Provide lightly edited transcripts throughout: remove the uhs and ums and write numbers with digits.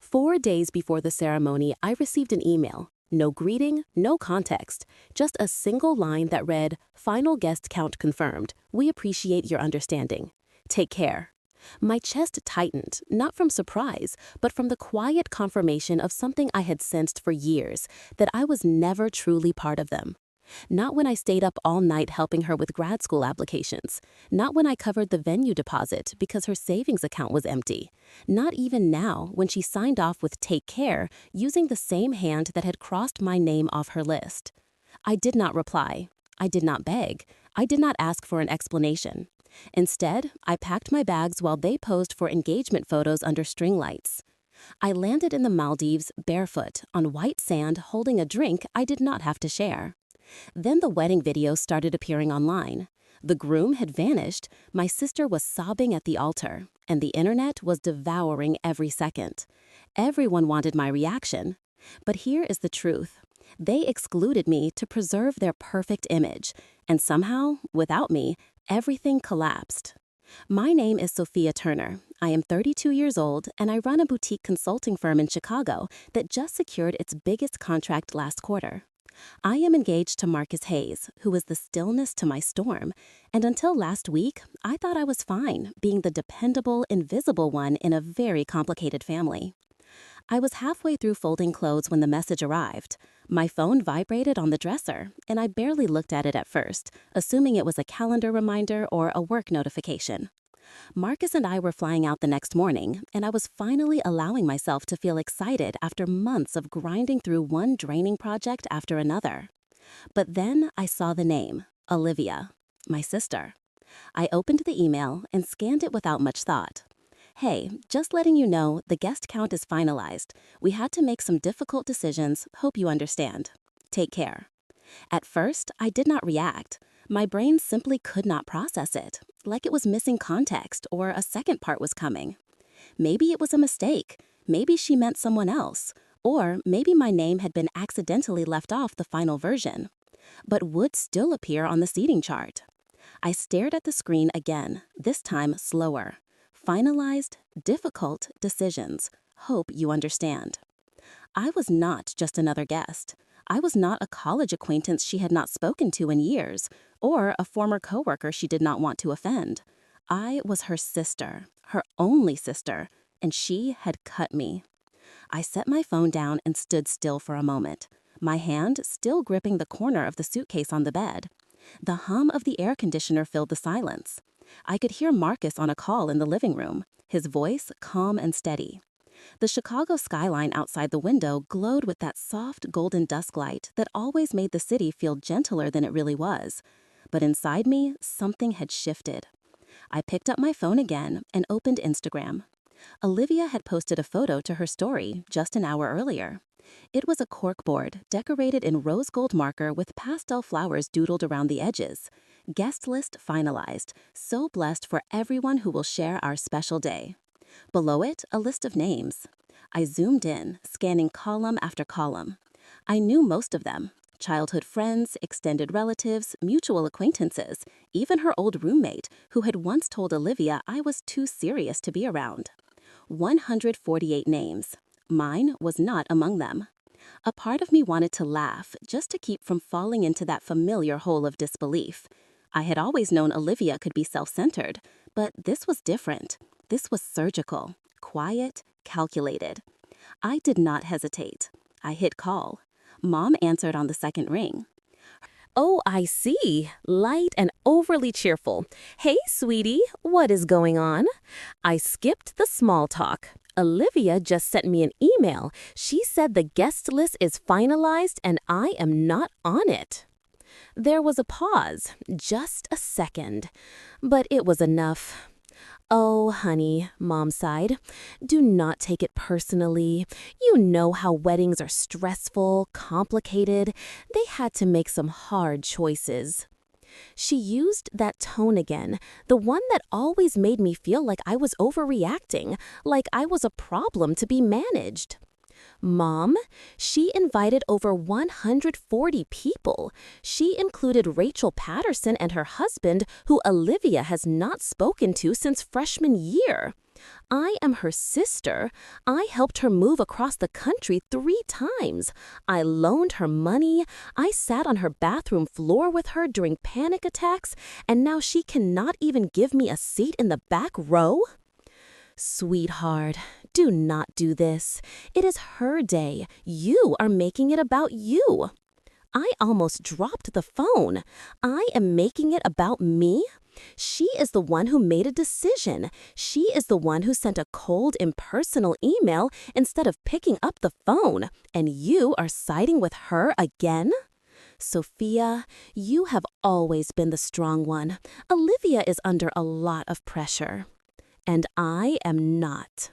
4 days before the ceremony, I received an email. No greeting, no context, just a single line that read, "Final guest count confirmed. We appreciate your understanding. Take care." My chest tightened, not from surprise, but from the quiet confirmation of something I had sensed for years, that I was never truly part of them. Not when I stayed up all night helping her with grad school applications. Not when I covered the venue deposit because her savings account was empty. Not even now when she signed off with "take care" using the same hand that had crossed my name off her list. I did not reply. I did not beg. I did not ask for an explanation. Instead, I packed my bags while they posed for engagement photos under string lights. I landed in the Maldives barefoot on white sand holding a drink I did not have to share. Then the wedding videos started appearing online. The groom had vanished, my sister was sobbing at the altar, and the internet was devouring every second. Everyone wanted my reaction. But here is the truth. They excluded me to preserve their perfect image, and somehow, without me, everything collapsed. My name is Sophia Turner. I am 32 years old, and I run a boutique consulting firm in Chicago that just secured its biggest contract last quarter. I am engaged to Marcus Hayes, who is the stillness to my storm, and until last week, I thought I was fine, being the dependable, invisible one in a very complicated family. I was halfway through folding clothes when the message arrived. My phone vibrated on the dresser, and I barely looked at it at first, assuming it was a calendar reminder or a work notification. Marcus and I were flying out the next morning, and I was finally allowing myself to feel excited after months of grinding through one draining project after another. But then I saw the name, Olivia, my sister. I opened the email and scanned it without much thought. "Hey, just letting you know, the guest count is finalized. We had to make some difficult decisions. Hope you understand. Take care." At first, I did not react. My brain simply could not process it, like it was missing context or a second part was coming. Maybe it was a mistake. Maybe she meant someone else. Or maybe my name had been accidentally left off the final version, but would still appear on the seating chart. I stared at the screen again, this time slower. Finalized, difficult decisions. Hope you understand. I was not just another guest. I was not a college acquaintance she had not spoken to in years, or a former coworker she did not want to offend. I was her sister, her only sister, and she had cut me. I set my phone down and stood still for a moment, my hand still gripping the corner of the suitcase on the bed. The hum of the air conditioner filled the silence. I could hear Marcus on a call in the living room, his voice calm and steady. The Chicago skyline outside the window glowed with that soft golden dusk light that always made the city feel gentler than it really was. But inside me, something had shifted. I picked up my phone again and opened Instagram. Olivia had posted a photo to her story just an hour earlier. It was a corkboard decorated in rose gold marker with pastel flowers doodled around the edges. Guest list finalized, so blessed for everyone who will share our special day. Below it, a list of names. I zoomed in, scanning column after column. I knew most of them. Childhood friends, extended relatives, mutual acquaintances, even her old roommate, who had once told Olivia I was too serious to be around. 148 names. Mine was not among them. A part of me wanted to laugh, just to keep from falling into that familiar hole of disbelief. I had always known Olivia could be self-centered, but this was different. This was surgical, quiet, calculated. I did not hesitate. I hit call. Mom answered on the second ring. "Oh, I see. Light and overly cheerful. Hey, sweetie, what is going on? I skipped the small talk. Olivia just sent me an email. She said the guest list is finalized and I am not on it." There was a pause, just a second, but it was enough. "Oh, honey," Mom sighed. "Do not take it personally. You know how weddings are stressful, complicated. They had to make some hard choices." She used that tone again, the one that always made me feel like I was overreacting, like I was a problem to be managed. "Mom, she invited over 140 people. She included Rachel Patterson and her husband, who Olivia has not spoken to since freshman year. I am her sister. I helped her move across the country 3 times. I loaned her money. I sat on her bathroom floor with her during panic attacks, and now she cannot even give me a seat in the back row? Sweetheart, do not do this. It is her day. You are making it about you. I almost dropped the phone. I am making it about me? She is the one who made a decision. She is the one who sent a cold, impersonal email instead of picking up the phone. And you are siding with her again? Sophia, you have always been the strong one. Olivia is under a lot of pressure. And I am not.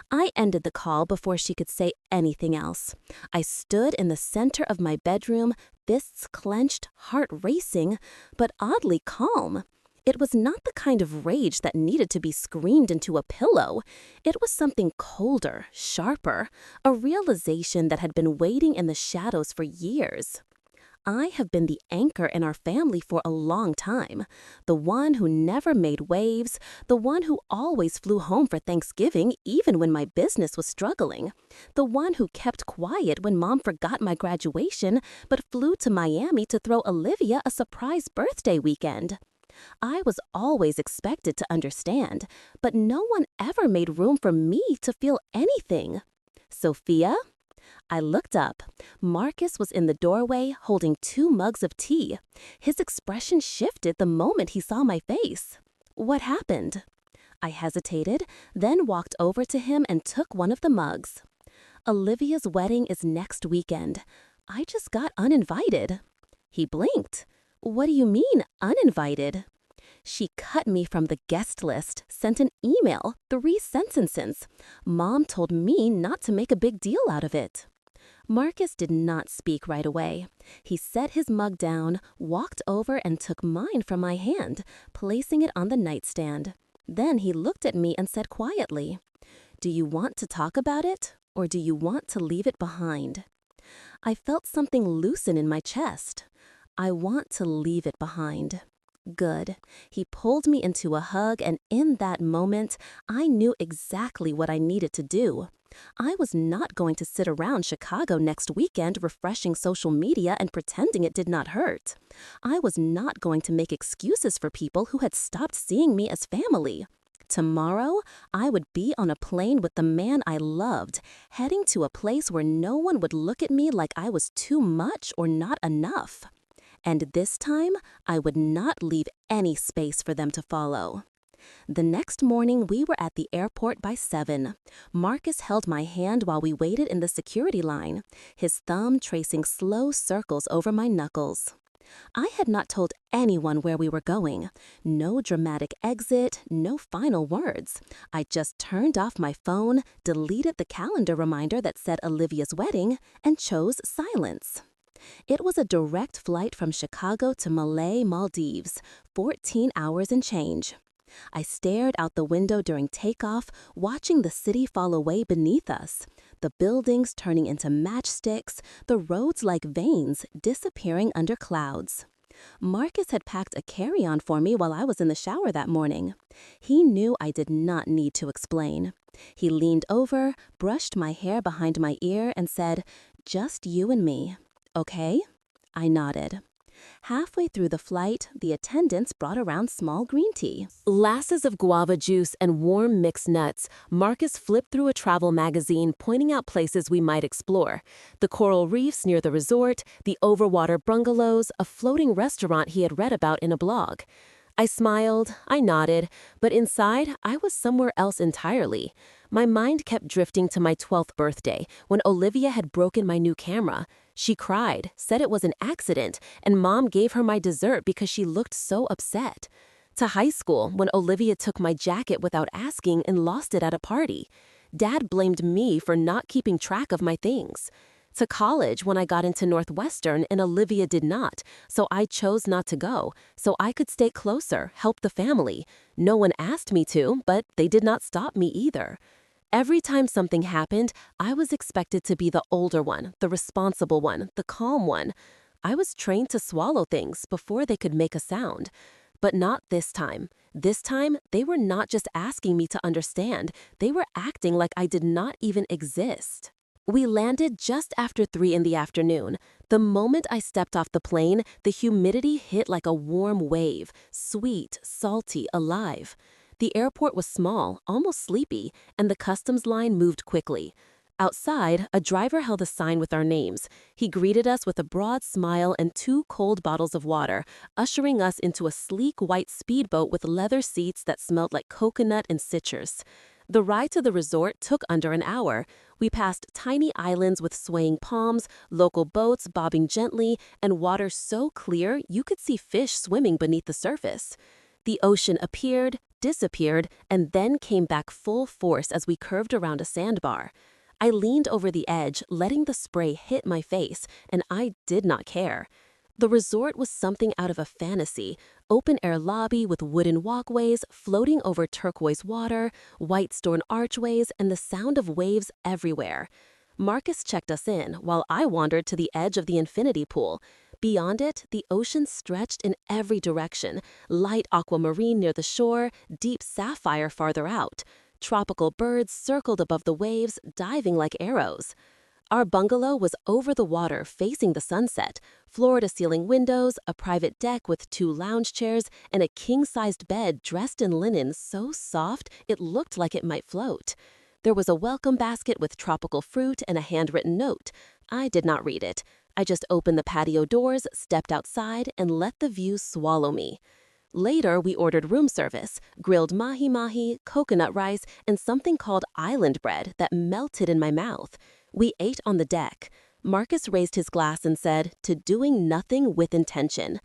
I ended the call before she could say anything else. I stood in the center of my bedroom, fists clenched, heart racing, but oddly calm. It was not the kind of rage that needed to be screamed into a pillow. It was something colder, sharper, a realization that had been waiting in the shadows for years. I have been the anchor in our family for a long time, the one who never made waves, the one who always flew home for Thanksgiving even when my business was struggling, the one who kept quiet when Mom forgot my graduation but flew to Miami to throw Olivia a surprise birthday weekend. I was always expected to understand, but no one ever made room for me to feel anything. Sophia? I looked up. Marcus was in the doorway holding 2 mugs of tea. His expression shifted the moment he saw my face. What happened? I hesitated, then walked over to him and took one of the mugs. Olivia's wedding is next weekend. I just got uninvited. He blinked. What do you mean, uninvited? She cut me from the guest list, sent an email, 3 sentences. Mom told me not to make a big deal out of it. Marcus did not speak right away. He set his mug down, walked over and took mine from my hand, placing it on the nightstand. Then he looked at me and said quietly, "Do you want to talk about it, or do you want to leave it behind?" I felt something loosen in my chest. I want to leave it behind. Good. He pulled me into a hug, and in that moment, I knew exactly what I needed to do. I was not going to sit around Chicago next weekend refreshing social media and pretending it did not hurt. I was not going to make excuses for people who had stopped seeing me as family. Tomorrow, I would be on a plane with the man I loved, heading to a place where no one would look at me like I was too much or not enough. And this time, I would not leave any space for them to follow. The next morning, we were at the airport by 7. Marcus held my hand while we waited in the security line, his thumb tracing slow circles over my knuckles. I had not told anyone where we were going. No dramatic exit, no final words. I just turned off my phone, deleted the calendar reminder that said Olivia's wedding, and chose silence. It was a direct flight from Chicago to Maldives, 14 hours and change. I stared out the window during takeoff, watching the city fall away beneath us, the buildings turning into matchsticks, the roads like veins disappearing under clouds. Marcus had packed a carry-on for me while I was in the shower that morning. He knew I did not need to explain. He leaned over, brushed my hair behind my ear, and said, "Just you and me. Okay?" I nodded. Halfway through the flight, the attendants brought around small green tea. Glasses of guava juice and warm mixed nuts, Marcus flipped through a travel magazine pointing out places we might explore. The coral reefs near the resort, the overwater bungalows, a floating restaurant he had read about in a blog. I smiled, I nodded, but inside, I was somewhere else entirely. My mind kept drifting to my 12th birthday, when Olivia had broken my new camera. She cried, said it was an accident, and Mom gave her my dessert because she looked so upset. To high school, when Olivia took my jacket without asking and lost it at a party. Dad blamed me for not keeping track of my things. To college, when I got into Northwestern and Olivia did not, so I chose not to go, so I could stay closer, help the family. No one asked me to, but they did not stop me either. Every time something happened, I was expected to be the older one, the responsible one, the calm one. I was trained to swallow things before they could make a sound. But not this time. This time, they were not just asking me to understand, they were acting like I did not even exist. We landed just after 3 in the afternoon. The moment I stepped off the plane, the humidity hit like a warm wave, sweet, salty, alive. The airport was small, almost sleepy, and the customs line moved quickly. Outside, a driver held a sign with our names. He greeted us with a broad smile and 2 cold bottles of water, ushering us into a sleek white speedboat with leather seats that smelled like coconut and citrus. The ride to the resort took under an hour. We passed tiny islands with swaying palms, local boats bobbing gently, and water so clear you could see fish swimming beneath the surface. The ocean appeared, disappeared, and then came back full force as we curved around a sandbar. I leaned over the edge, letting the spray hit my face, and I did not care. The resort was something out of a fantasy. Open-air lobby with wooden walkways, floating over turquoise water, white stone archways, and the sound of waves everywhere. Marcus checked us in, while I wandered to the edge of the infinity pool. Beyond it, the ocean stretched in every direction, light aquamarine near the shore, deep sapphire farther out. Tropical birds circled above the waves, diving like arrows. Our bungalow was over the water facing the sunset, floor-to-ceiling windows, a private deck with 2 lounge chairs, and a king-sized bed dressed in linen so soft it looked like it might float. There was a welcome basket with tropical fruit and a handwritten note. I did not read it. I just opened the patio doors, stepped outside, and let the view swallow me. Later, we ordered room service, grilled mahi-mahi, coconut rice, and something called island bread that melted in my mouth. We ate on the deck. Marcus raised his glass and said, "To doing nothing with intention."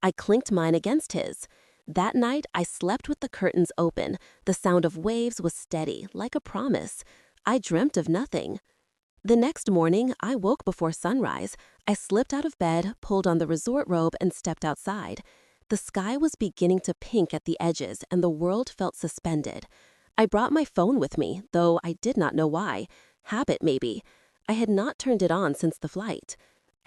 I clinked mine against his. That night, I slept with the curtains open. The sound of waves was steady, like a promise. I dreamt of nothing. The next morning, I woke before sunrise. I slipped out of bed, pulled on the resort robe, and stepped outside. The sky was beginning to pink at the edges, and the world felt suspended. I brought my phone with me, though I did not know why. Habit, maybe. I had not turned it on since the flight.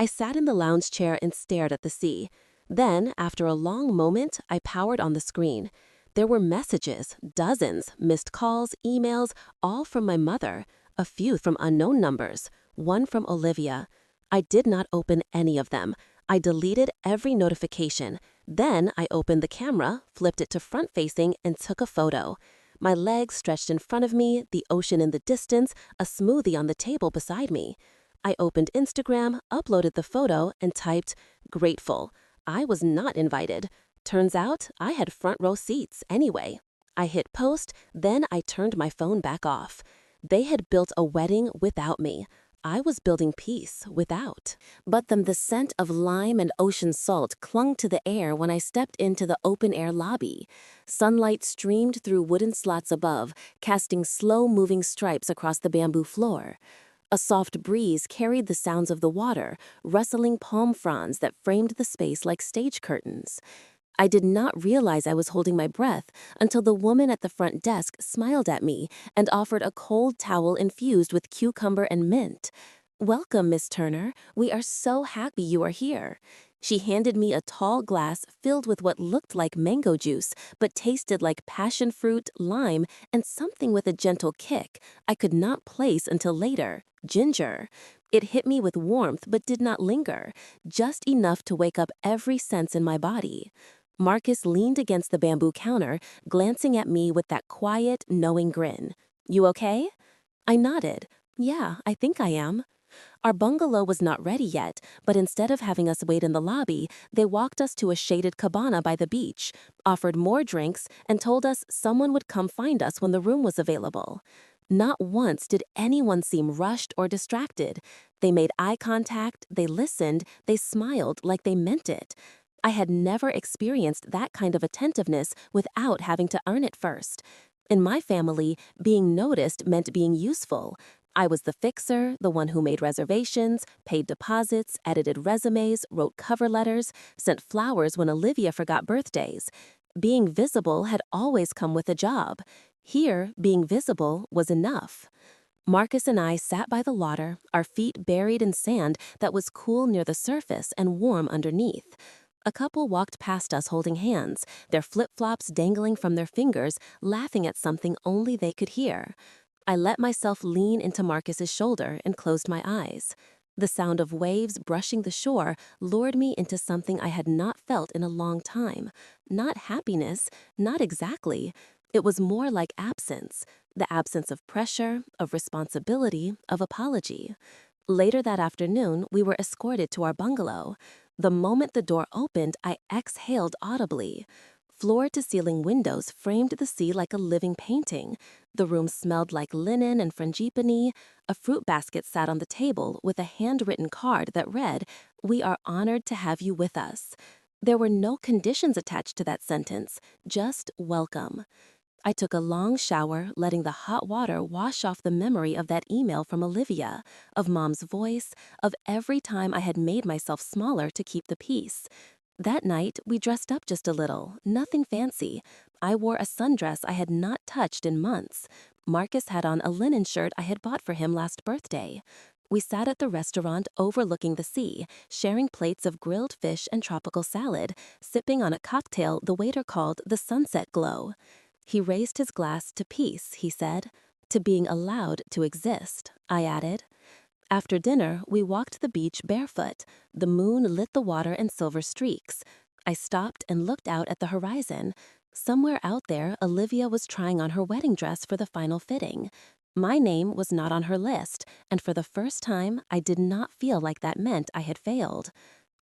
I sat in the lounge chair and stared at the sea. Then, after a long moment, I powered on the screen. There were messages, dozens, missed calls, emails, all from my mother, a few from unknown numbers, one from Olivia. I did not open any of them. I deleted every notification. Then I opened the camera, flipped it to front-facing, and took a photo. My legs stretched in front of me, the ocean in the distance, a smoothie on the table beside me. I opened Instagram, uploaded the photo, and typed, "Grateful." I was not invited. Turns out, I had front-row seats anyway. I hit post, then I turned my phone back off. They had built a wedding without me. I was building peace without. But the scent of lime and ocean salt clung to the air when I stepped into the open-air lobby. Sunlight streamed through wooden slats above, casting slow-moving stripes across the bamboo floor. A soft breeze carried the sounds of the water, rustling palm fronds that framed the space like stage curtains. I did not realize I was holding my breath until the woman at the front desk smiled at me and offered a cold towel infused with cucumber and mint. "Welcome, Miss Turner. We are so happy you are here." She handed me a tall glass filled with what looked like mango juice, but tasted like passion fruit, lime, and something with a gentle kick I could not place until later, ginger. It hit me with warmth but did not linger, just enough to wake up every sense in my body. Marcus leaned against the bamboo counter, glancing at me with that quiet, knowing grin. "You okay?" I nodded. "Yeah, I think I am." Our bungalow was not ready yet, but instead of having us wait in the lobby, they walked us to a shaded cabana by the beach, offered more drinks, and told us someone would come find us when the room was available. Not once did anyone seem rushed or distracted. They made eye contact, they listened, they smiled like they meant it. I had never experienced that kind of attentiveness without having to earn it first. In my family, being noticed meant being useful. I was the fixer, the one who made reservations, paid deposits, edited resumes, wrote cover letters, sent flowers when Olivia forgot birthdays. Being visible had always come with a job. Here, being visible was enough. Marcus and I sat by the water, our feet buried in sand that was cool near the surface and warm underneath. A couple walked past us holding hands, their flip-flops dangling from their fingers, laughing at something only they could hear. I let myself lean into Marcus's shoulder and closed my eyes. The sound of waves brushing the shore lured me into something I had not felt in a long time. Not happiness, not exactly. It was more like absence. The absence of pressure, of responsibility, of apology. Later that afternoon, we were escorted to our bungalow. The moment the door opened, I exhaled audibly. Floor-to-ceiling windows framed the sea like a living painting. The room smelled like linen and frangipani. A fruit basket sat on the table with a handwritten card that read, "We are honored to have you with us." There were no conditions attached to that sentence, just welcome. I took a long shower, letting the hot water wash off the memory of that email from Olivia, of Mom's voice, of every time I had made myself smaller to keep the peace. That night, we dressed up just a little, nothing fancy. I wore a sundress I had not touched in months. Marcus had on a linen shirt I had bought for him last birthday. We sat at the restaurant overlooking the sea, sharing plates of grilled fish and tropical salad, sipping on a cocktail the waiter called the Sunset Glow. He raised his glass to peace, he said. To being allowed to exist, I added. After dinner, we walked the beach barefoot. The moon lit the water in silver streaks. I stopped and looked out at the horizon. Somewhere out there, Olivia was trying on her wedding dress for the final fitting. My name was not on her list, and for the first time, I did not feel like that meant I had failed.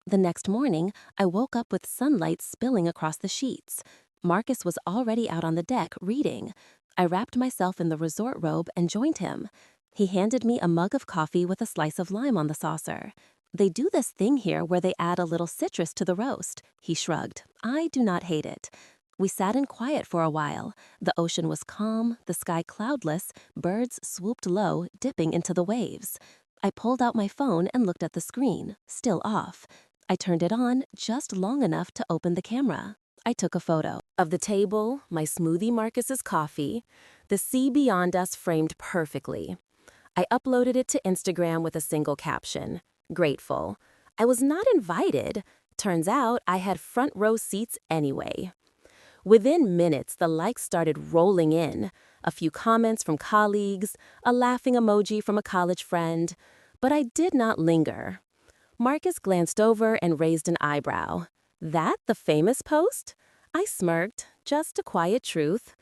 The next morning, I woke up with sunlight spilling across the sheets. Marcus was already out on the deck reading. I wrapped myself in the resort robe and joined him. He handed me a mug of coffee with a slice of lime on the saucer. "They do this thing here where they add a little citrus to the roast," he shrugged. "I do not hate it." We sat in quiet for a while. The ocean was calm, the sky cloudless, birds swooped low, dipping into the waves. I pulled out my phone and looked at the screen, still off. I turned it on just long enough to open the camera. I took a photo of the table, my smoothie Marcus's coffee, the sea beyond us framed perfectly. I uploaded it to Instagram with a single caption, "Grateful." I was not invited. Turns out I had front row seats anyway. Within minutes, the likes started rolling in. A few comments from colleagues, a laughing emoji from a college friend. But I did not linger. Marcus glanced over and raised an eyebrow. "That the famous post?" I smirked, just a quiet truth.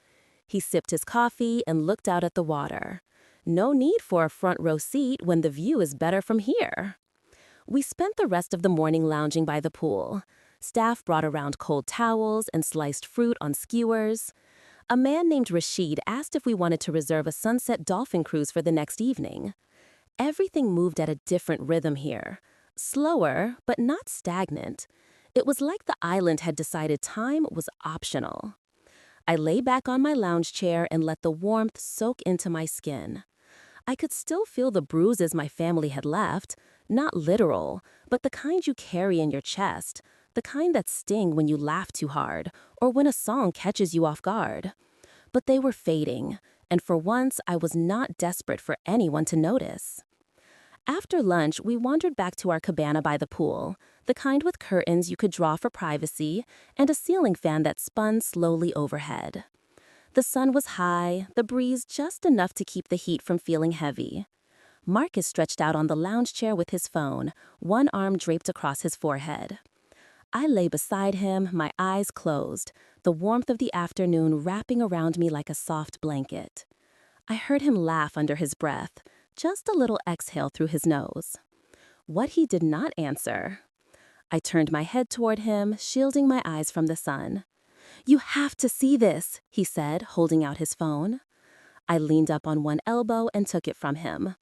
He sipped his coffee and looked out at the water. No need for a front row seat when the view is better from here. We spent the rest of the morning lounging by the pool. Staff brought around cold towels and sliced fruit on skewers. A man named Rashid asked if we wanted to reserve a sunset dolphin cruise for the next evening. Everything moved at a different rhythm here. Slower, but not stagnant. It was like the island had decided time was optional. I lay back on my lounge chair and let the warmth soak into my skin. I could still feel the bruises my family had left, not literal, but the kind you carry in your chest, the kind that sting when you laugh too hard or when a song catches you off guard. But they were fading, and for once I was not desperate for anyone to notice. After lunch, we wandered back to our cabana by the pool, the kind with curtains you could draw for privacy and a ceiling fan that spun slowly overhead. The sun was high, the breeze just enough to keep the heat from feeling heavy. Marcus stretched out on the lounge chair with his phone, one arm draped across his forehead. I lay beside him, my eyes closed, the warmth of the afternoon wrapping around me like a soft blanket. I heard him laugh under his breath, just a little exhale through his nose. What he did not answer. I turned my head toward him, shielding my eyes from the sun. "You have to see this," he said, holding out his phone. I leaned up on one elbow and took it from him.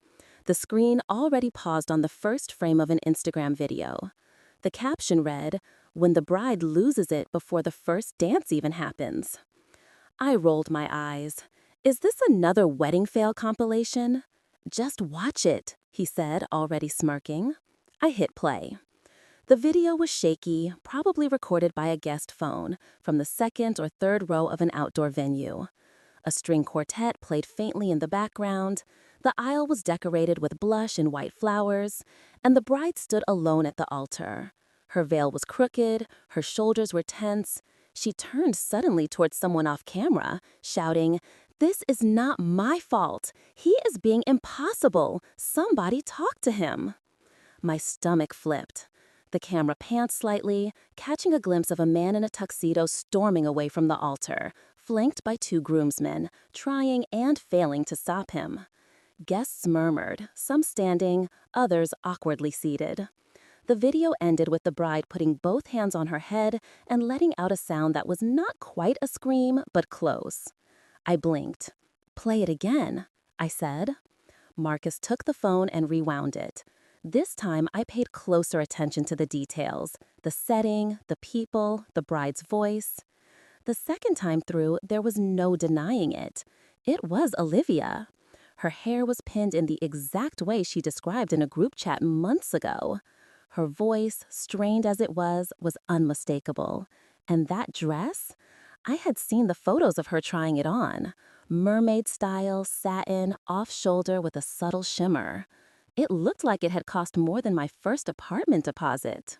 The screen already paused on the first frame of an Instagram video. The caption read, "When the bride loses it before the first dance even happens." I rolled my eyes. Is this another wedding fail compilation? "Just watch it," he said, already smirking. I hit play. The video was shaky, probably recorded by a guest phone, from the second or third row of an outdoor venue. A string quartet played faintly in the background, the aisle was decorated with blush and white flowers, and the bride stood alone at the altar. Her veil was crooked, her shoulders were tense. She turned suddenly towards someone off camera, shouting, "This is not my fault. He is being impossible. Somebody talk to him." My stomach flipped. The camera panned slightly, catching a glimpse of a man in a tuxedo storming away from the altar, flanked by two groomsmen, trying and failing to stop him. Guests murmured, some standing, others awkwardly seated. The video ended with the bride putting both hands on her head and letting out a sound that was not quite a scream, but close. I blinked. "Play it again," I said. Marcus took the phone and rewound it. This time, I paid closer attention to the details, the setting, the people, the bride's voice. The second time through, there was no denying it. It was Olivia. Her hair was pinned in the exact way she described in a group chat months ago. Her voice, strained as it was unmistakable. And that dress? I had seen the photos of her trying it on. Mermaid style, satin, off-shoulder with a subtle shimmer. It looked like it had cost more than my first apartment deposit.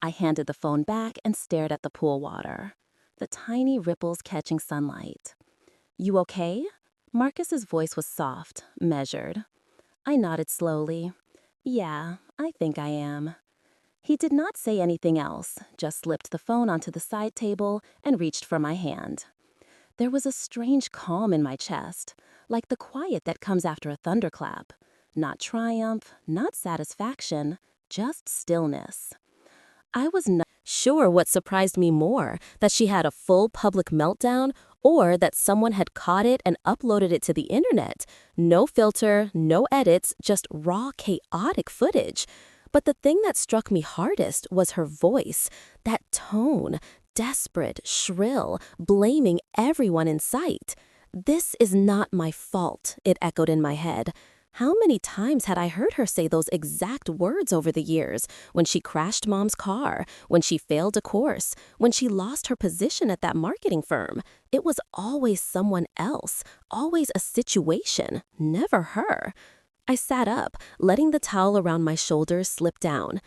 I handed the phone back and stared at the pool water, the tiny ripples catching sunlight. "You okay?" Marcus's voice was soft, measured. I nodded slowly. "Yeah, I think I am." He did not say anything else, just slipped the phone onto the side table and reached for my hand. There was a strange calm in my chest, like the quiet that comes after a thunderclap. Not triumph, not satisfaction, just stillness. I was not sure what surprised me more, that she had a full public meltdown or that someone had caught it and uploaded it to the internet. No filter, no edits, just raw, chaotic footage. But the thing that struck me hardest was her voice, that tone, desperate, shrill, blaming everyone in sight. "This is not my fault," it echoed in my head. How many times had I heard her say those exact words over the years? When she crashed Mom's car, when she failed a course, when she lost her position at that marketing firm. It was always someone else, always a situation, never her. I sat up, letting the towel around my shoulders slip down.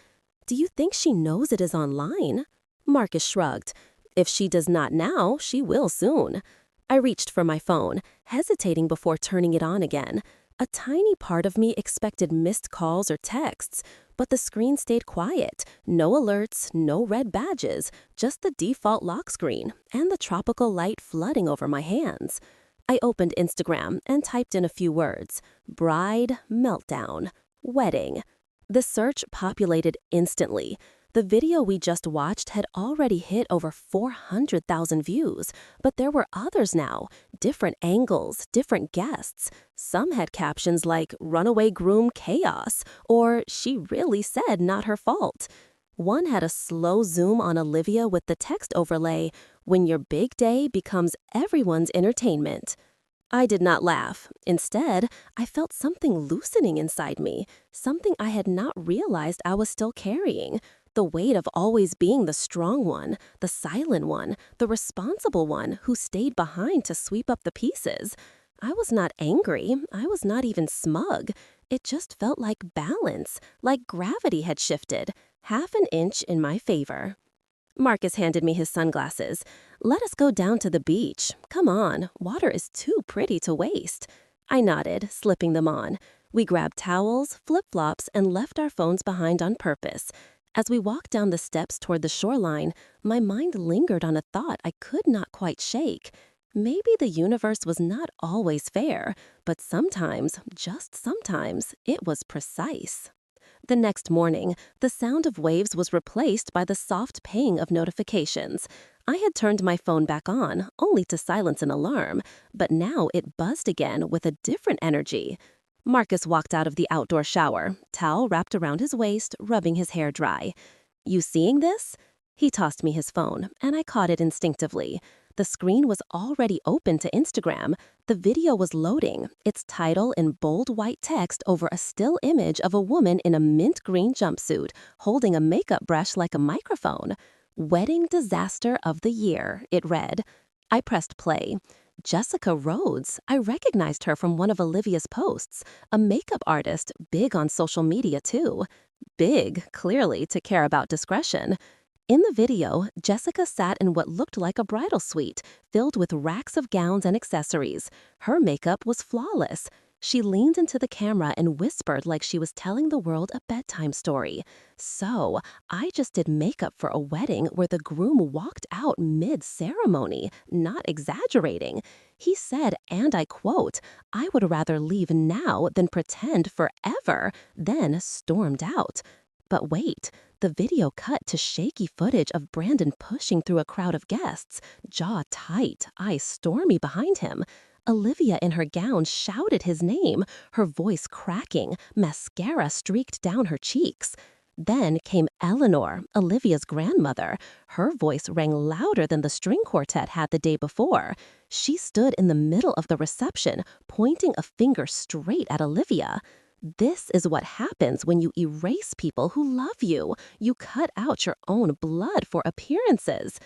"Do you think she knows it is online?" Marcus shrugged. "If she does not now, she will soon." I reached for my phone, hesitating before turning it on again. A tiny part of me expected missed calls or texts, but the screen stayed quiet. No alerts, no red badges, just the default lock screen and the tropical light flooding over my hands. I opened Instagram and typed in a few words: bride, meltdown, wedding. The search populated instantly. The video we just watched had already hit over 400,000 views, but there were others now, different angles, different guests. Some had captions like "runaway groom chaos" or "she really said not her fault." One had a slow zoom on Olivia with the text overlay, "When your big day becomes everyone's entertainment." I did not laugh. Instead, I felt something loosening inside me, something I had not realized I was still carrying. The weight of always being the strong one, the silent one, the responsible one who stayed behind to sweep up the pieces. I was not angry. I was not even smug. It just felt like balance, like gravity had shifted, half an inch in my favor. Marcus handed me his sunglasses. "Let us go down to the beach. Come on, water is too pretty to waste." I nodded, slipping them on. We grabbed towels, flip-flops, and left our phones behind on purpose. As we walked down the steps toward the shoreline, my mind lingered on a thought I could not quite shake. Maybe the universe was not always fair, but sometimes, just sometimes, it was precise. The next morning, the sound of waves was replaced by the soft ping of notifications. I had turned my phone back on, only to silence an alarm, but now it buzzed again with a different energy. Marcus walked out of the outdoor shower, towel wrapped around his waist, rubbing his hair dry. "You seeing this?" He tossed me his phone, and I caught it instinctively. The screen was already open to Instagram. The video was loading, its title in bold white text over a still image of a woman in a mint green jumpsuit, holding a makeup brush like a microphone. "Wedding disaster of the year," it read. I pressed play. Jessica Rhodes. I recognized her from one of Olivia's posts, a makeup artist, big on social media too. Big, clearly, to care about discretion. In the video, Jessica sat in what looked like a bridal suite, filled with racks of gowns and accessories. Her makeup was flawless. She leaned into the camera and whispered like she was telling the world a bedtime story. So, I just did makeup for a wedding where the groom walked out mid-ceremony, not exaggerating. He said, and I quote, "I would rather leave now than pretend forever," then stormed out. But wait, the video cut to shaky footage of Brandon pushing through a crowd of guests, jaw tight, eyes stormy behind him. Olivia in her gown shouted his name, her voice cracking, mascara streaked down her cheeks. Then came Eleanor, Olivia's grandmother. Her voice rang louder than the string quartet had the day before. She stood in the middle of the reception, pointing a finger straight at Olivia. This is what happens when you erase people who love you. You cut out your own blood for appearances.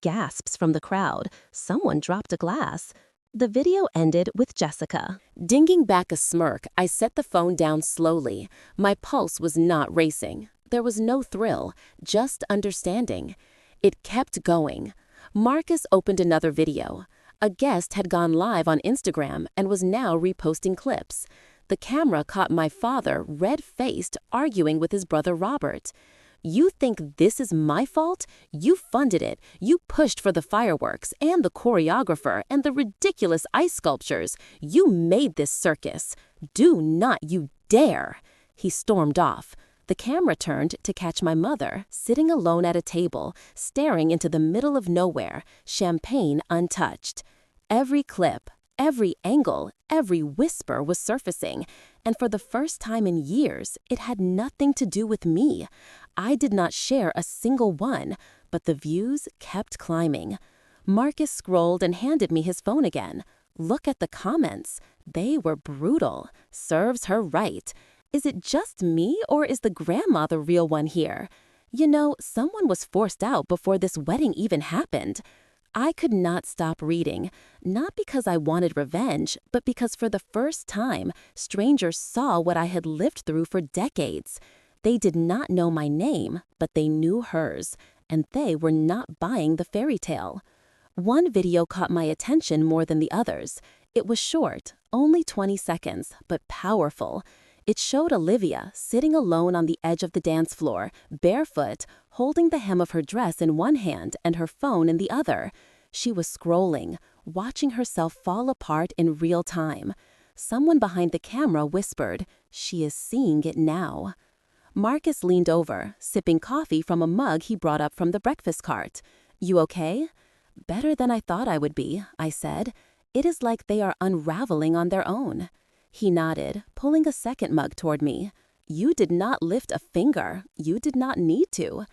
Gasps from the crowd. Someone dropped a glass. The video ended with Jessica. Dinging back a smirk, I set the phone down slowly. My pulse was not racing. There was no thrill, just understanding. It kept going. Marcus opened another video. A guest had gone live on Instagram and was now reposting clips. The camera caught my father, red-faced, arguing with his brother Robert. "You think this is my fault? You funded it. You pushed for the fireworks and the choreographer and the ridiculous ice sculptures. You made this circus. Do not you dare!" He stormed off. The camera turned to catch my mother, sitting alone at a table, staring into the middle of nowhere, champagne untouched. Every clip, every angle, every whisper was surfacing, and for the first time in years, it had nothing to do with me. I did not share a single one, but the views kept climbing. Marcus scrolled and handed me his phone again. Look at the comments. They were brutal. Serves her right. Is it just me, or is the grandma the real one here? You know, someone was forced out before this wedding even happened. I could not stop reading, not because I wanted revenge, but because for the first time, strangers saw what I had lived through for decades. They did not know my name, but they knew hers, and they were not buying the fairy tale. One video caught my attention more than the others. It was short, only 20 seconds, but powerful. It showed Olivia sitting alone on the edge of the dance floor, barefoot, holding the hem of her dress in one hand and her phone in the other. She was scrolling, watching herself fall apart in real time. Someone behind the camera whispered, "She is seeing it now." Marcus leaned over, sipping coffee from a mug he brought up from the breakfast cart. "You okay?" "Better than I thought I would be," I said. "It is like they are unraveling on their own." He nodded, pulling a second mug toward me. "You did not lift a finger. You did not need to."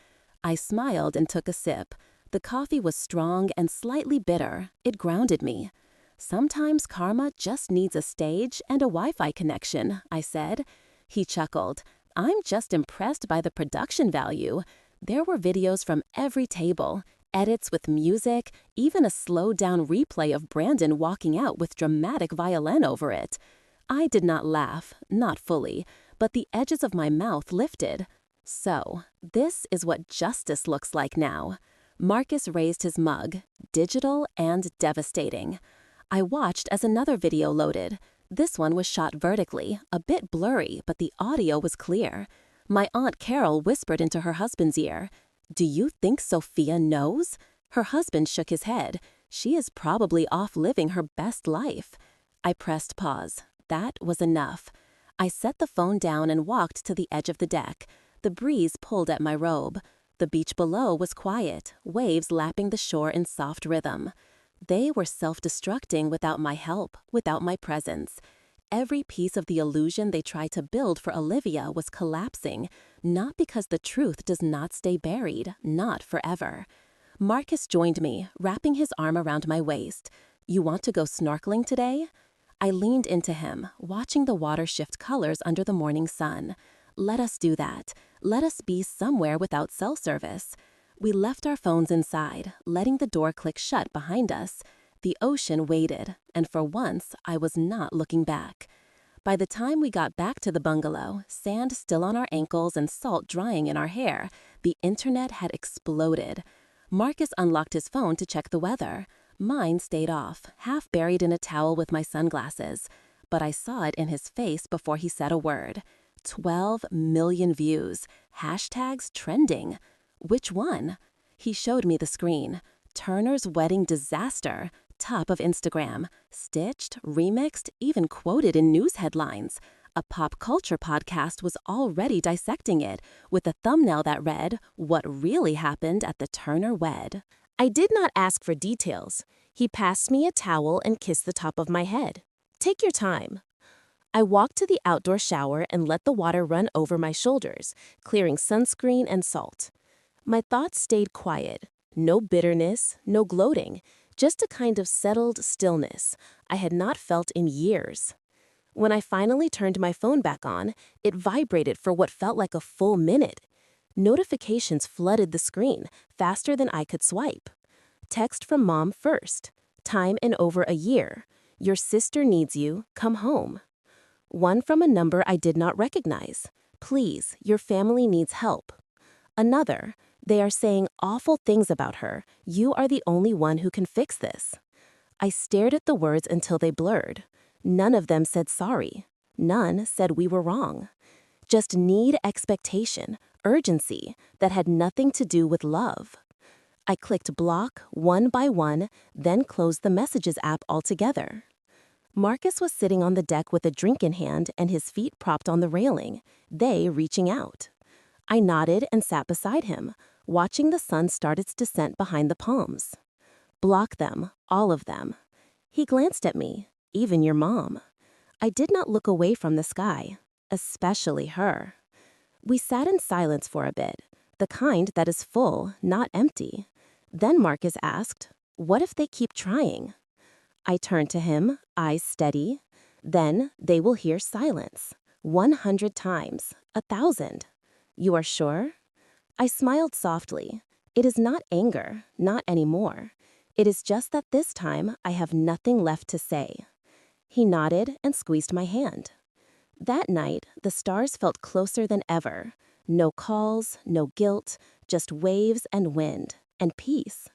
I smiled and took a sip. The coffee was strong and slightly bitter. It grounded me. "Sometimes karma just needs a stage and a Wi-Fi connection," I said. He chuckled. "I'm just impressed by the production value." There were videos from every table, edits with music, even a slowed-down replay of Brandon walking out with dramatic violin over it. I did not laugh, not fully, but the edges of my mouth lifted. So, this is what justice looks like now. Marcus raised his mug, digital and devastating. I watched as another video loaded. This one was shot vertically, a bit blurry, but the audio was clear. My Aunt Carol whispered into her husband's ear, "Do you think Sophia knows?" Her husband shook his head. "She is probably off living her best life." I pressed pause. That was enough. I set the phone down and walked to the edge of the deck. The breeze pulled at my robe. The beach below was quiet, waves lapping the shore in soft rhythm. They were self-destructing without my help, without my presence. Every piece of the illusion they tried to build for Olivia was collapsing, not because the truth does not stay buried, not forever. Marcus joined me, wrapping his arm around my waist. "You want to go snorkeling today?" I leaned into him, watching the water shift colors under the morning sun. "Let us do that. Let us be somewhere without cell service." We left our phones inside, letting the door click shut behind us. The ocean waited, and for once, I was not looking back. By the time we got back to the bungalow, sand still on our ankles and salt drying in our hair, the internet had exploded. Marcus unlocked his phone to check the weather. Mine stayed off, half buried in a towel with my sunglasses. But I saw it in his face before he said a word. 12 million views. Hashtags trending. Which one? He showed me the screen. Turner's wedding disaster. Top of Instagram. Stitched, remixed, even quoted in news headlines. A pop culture podcast was already dissecting it, with a thumbnail that read, "What really happened at the Turner wed." I did not ask for details. He passed me a towel and kissed the top of my head. "Take your time." I walked to the outdoor shower and let the water run over my shoulders, clearing sunscreen and salt. My thoughts stayed quiet. No bitterness, no gloating, just a kind of settled stillness I had not felt in years. When I finally turned my phone back on, it vibrated for what felt like a full minute. Notifications flooded the screen, faster than I could swipe. Text from Mom first. Time in over a year. Your sister needs you, come home. One from a number I did not recognize. Please, your family needs help. Another, they are saying awful things about her. You are the only one who can fix this. I stared at the words until they blurred. None of them said sorry. None said we were wrong. Just need, expectation, urgency that had nothing to do with love. I clicked block one by one, then closed the Messages app altogether. Marcus was sitting on the deck with a drink in hand and his feet propped on the railing, they reaching out. I nodded and sat beside him, watching the sun start its descent behind the palms. Block them, all of them. He glanced at me, even your mom. I did not look away from the sky, especially her. We sat in silence for a bit, the kind that is full, not empty. Then Marcus asked, "What if they keep trying?" I turned to him, eyes steady. Then they will hear silence. 100 times, 1,000. You are sure? I smiled softly. It is not anger, not anymore. It is just that this time I have nothing left to say. He nodded and squeezed my hand. That night, the stars felt closer than ever. No calls, no guilt, just waves and wind, and peace.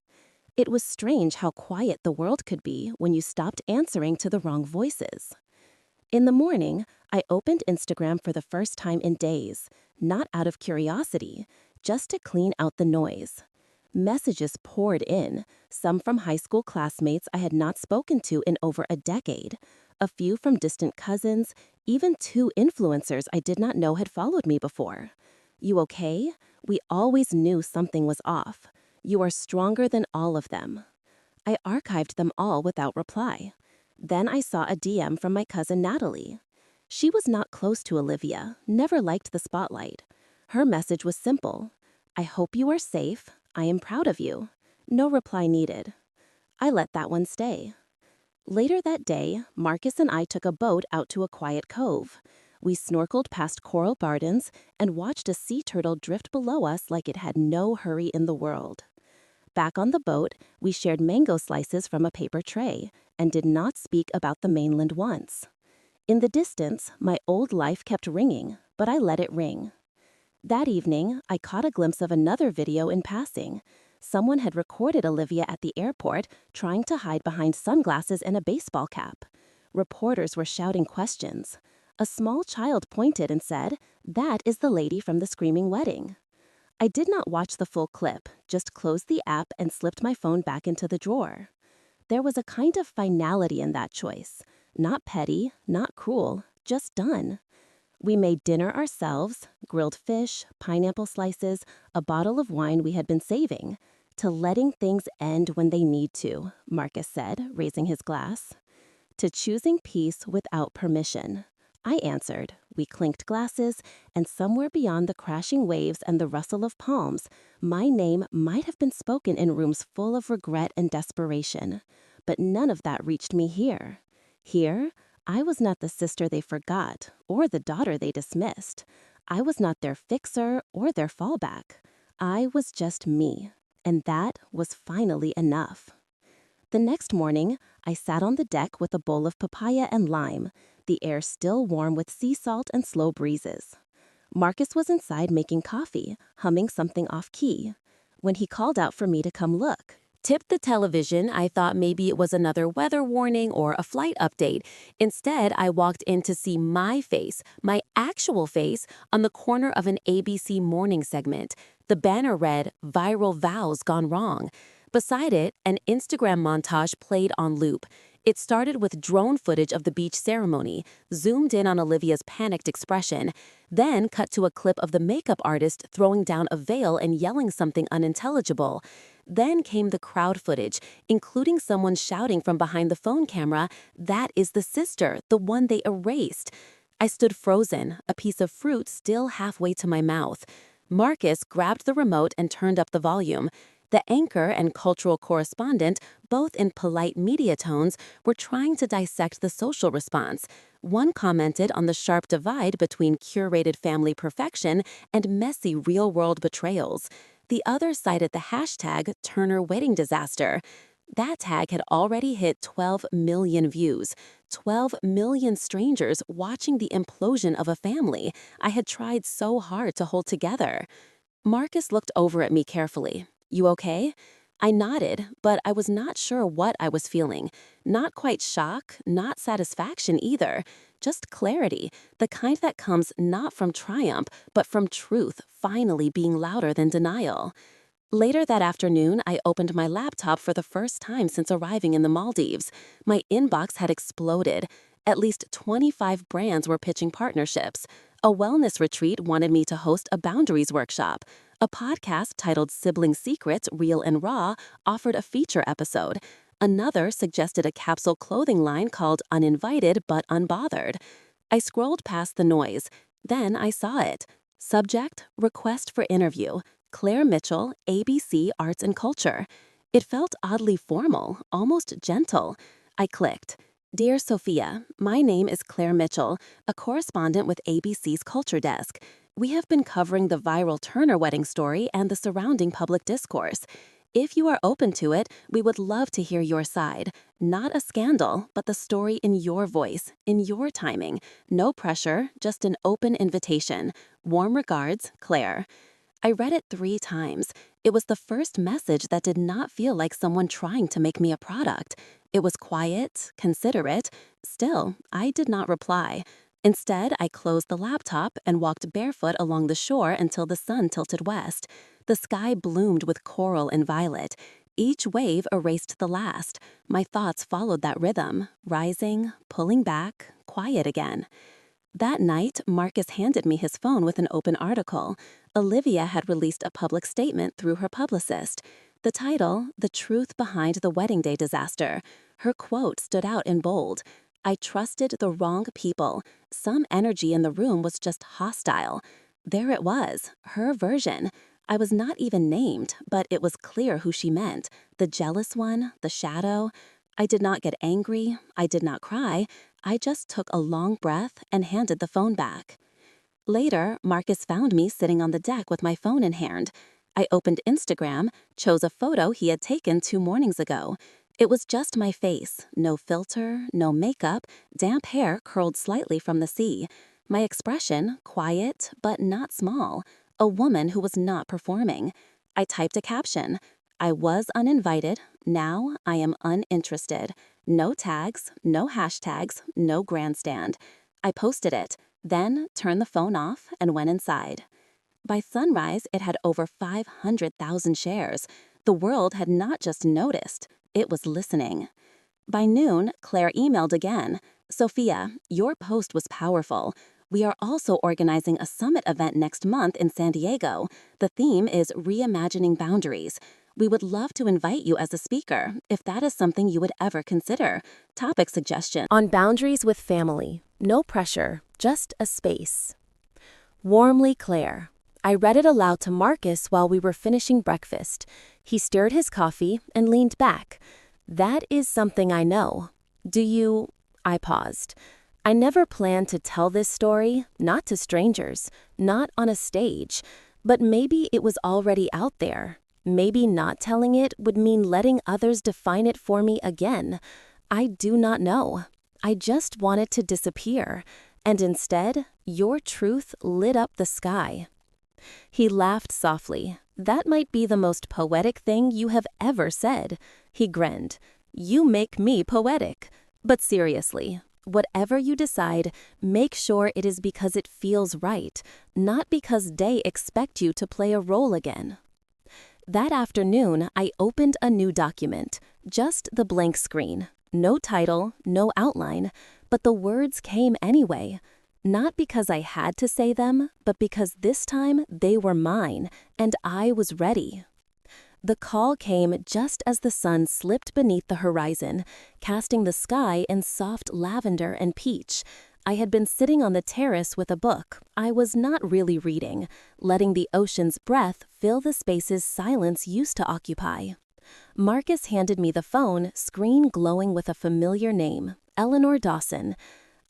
It was strange how quiet the world could be when you stopped answering to the wrong voices. In the morning, I opened Instagram for the first time in days, not out of curiosity, just to clean out the noise. Messages poured in, some from high school classmates I had not spoken to in over a decade, a few from distant cousins, even 2 influencers I did not know had followed me before. You okay? We always knew something was off. You are stronger than all of them. I archived them all without reply. Then I saw a DM from my cousin Natalie. She was not close to Olivia, never liked the spotlight. Her message was simple. I hope you are safe. I am proud of you. No reply needed. I let that one stay. Later that day, Marcus and I took a boat out to a quiet cove. We snorkeled past coral gardens and watched a sea turtle drift below us like it had no hurry in the world. Back on the boat, we shared mango slices from a paper tray and did not speak about the mainland once. In the distance, my old life kept ringing, but I let it ring. That evening, I caught a glimpse of another video in passing. Someone had recorded Olivia at the airport trying to hide behind sunglasses and a baseball cap. Reporters were shouting questions. A small child pointed and said, "That is the lady from the screaming wedding." I did not watch the full clip, just closed the app and slipped my phone back into the drawer. There was a kind of finality in that choice. Not petty, not cruel, just done. We made dinner ourselves, grilled fish, pineapple slices, a bottle of wine we had been saving. To letting things end when they need to, Marcus said, raising his glass. To choosing peace without permission. I answered. We clinked glasses, and somewhere beyond the crashing waves and the rustle of palms, my name might have been spoken in rooms full of regret and desperation. But none of that reached me here. Here, I was not the sister they forgot or the daughter they dismissed. I was not their fixer or their fallback. I was just me, and that was finally enough. The next morning, I sat on the deck with a bowl of papaya and lime. the air still warm with sea salt and slow breezes. Marcus was inside making coffee, humming something off-key, when he called out for me to come look. Tipped the television, I thought maybe it was another weather warning or a flight update. Instead, I walked in to see my face, my actual face, on the corner of an ABC morning segment. The banner read, "Viral Vows Gone Wrong." Beside it, an Instagram montage played on loop. It started with drone footage of the beach ceremony, zoomed in on Olivia's panicked expression, then cut to a clip of the makeup artist throwing down a veil and yelling something unintelligible. Then came the crowd footage, including someone shouting from behind the phone camera, "That is the sister, the one they erased." I stood frozen, a piece of fruit still halfway to my mouth. Marcus grabbed the remote and turned up the volume. The anchor and cultural correspondent, both in polite media tones, were trying to dissect the social response. One commented on the sharp divide between curated family perfection and messy real-world betrayals. The other cited the hashtag Turner Wedding Disaster. That tag had already hit 12 million views. 12 million strangers watching the implosion of a family I had tried so hard to hold together. Marcus looked over at me carefully. "You okay?" I nodded, but I was not sure what I was feeling. Not quite shock, not satisfaction either. Just clarity, the kind that comes not from triumph, but from truth finally being louder than denial. Later that afternoon, I opened my laptop for the first time since arriving in the Maldives. My inbox had exploded. At least 25 brands were pitching partnerships. A wellness retreat wanted me to host a boundaries workshop. A podcast titled Sibling Secrets, Real and Raw offered a feature episode. Another suggested a capsule clothing line called Uninvited but Unbothered. I scrolled past the noise. Then I saw it. Subject, request for interview. Claire Mitchell, ABC Arts and Culture. It felt oddly formal, almost gentle. I clicked. "Dear Sophia, my name is Claire Mitchell, a correspondent with ABC's Culture Desk. We have been covering the viral Turner wedding story and the surrounding public discourse. If you are open to it, we would love to hear your side. Not a scandal, but the story in your voice, in your timing. No pressure, just an open invitation. Warm regards, Claire." I read it 3 times. It was the first message that did not feel like someone trying to make me a product. It was quiet, considerate. Still, I did not reply. Instead, I closed the laptop and walked barefoot along the shore until the sun tilted west. The sky bloomed with coral and violet. Each wave erased the last. My thoughts followed that rhythm, rising, pulling back, quiet again. That night, Marcus handed me his phone with an open article. Olivia had released a public statement through her publicist. The title, "The Truth Behind the Wedding Day Disaster." Her quote stood out in bold. "I trusted the wrong people. Some energy in the room was just hostile." There it was, her version. I was not even named, but it was clear who she meant. The jealous one, the shadow. I did not get angry. I did not cry. I just took a long breath and handed the phone back. Later, Marcus found me sitting on the deck with my phone in hand. I opened Instagram, chose a photo he had taken 2 mornings ago. It was just my face, no filter, no makeup, damp hair curled slightly from the sea. My expression, quiet but not small, a woman who was not performing. I typed a caption. "I was uninvited, now I am uninterested." No tags, no hashtags, no grandstand. I posted it, then turned the phone off and went inside. By sunrise, it had over 500,000 shares. The world had not just noticed, it was listening. By noon, Claire emailed again. "Sophia, your post was powerful. We are also organizing a summit event next month in San Diego. The theme is Reimagining Boundaries. We would love to invite you as a speaker, if that is something you would ever consider. Topic suggestion: On boundaries with family. No pressure, just a space. Warmly, Claire." I read it aloud to Marcus while we were finishing breakfast. He stirred his coffee and leaned back. "That is something I know. Do you—" I paused. I never planned to tell this story, not to strangers, not on a stage, but maybe it was already out there. Maybe not telling it would mean letting others define it for me again. I do not know. I just want it to disappear. And instead, your truth lit up the sky." He laughed softly. "That might be the most poetic thing you have ever said." He grinned. "You make me poetic. But seriously, whatever you decide, make sure it is because it feels right, not because they expect you to play a role again." That afternoon, I opened a new document, just the blank screen. No title, no outline, but the words came anyway. Not because I had to say them, but because this time they were mine, and I was ready. The call came just as the sun slipped beneath the horizon, casting the sky in soft lavender and peach. I had been sitting on the terrace with a book. I was not really reading, letting the ocean's breath fill the spaces silence used to occupy. Marcus handed me the phone, screen glowing with a familiar name, Eleanor Dawson.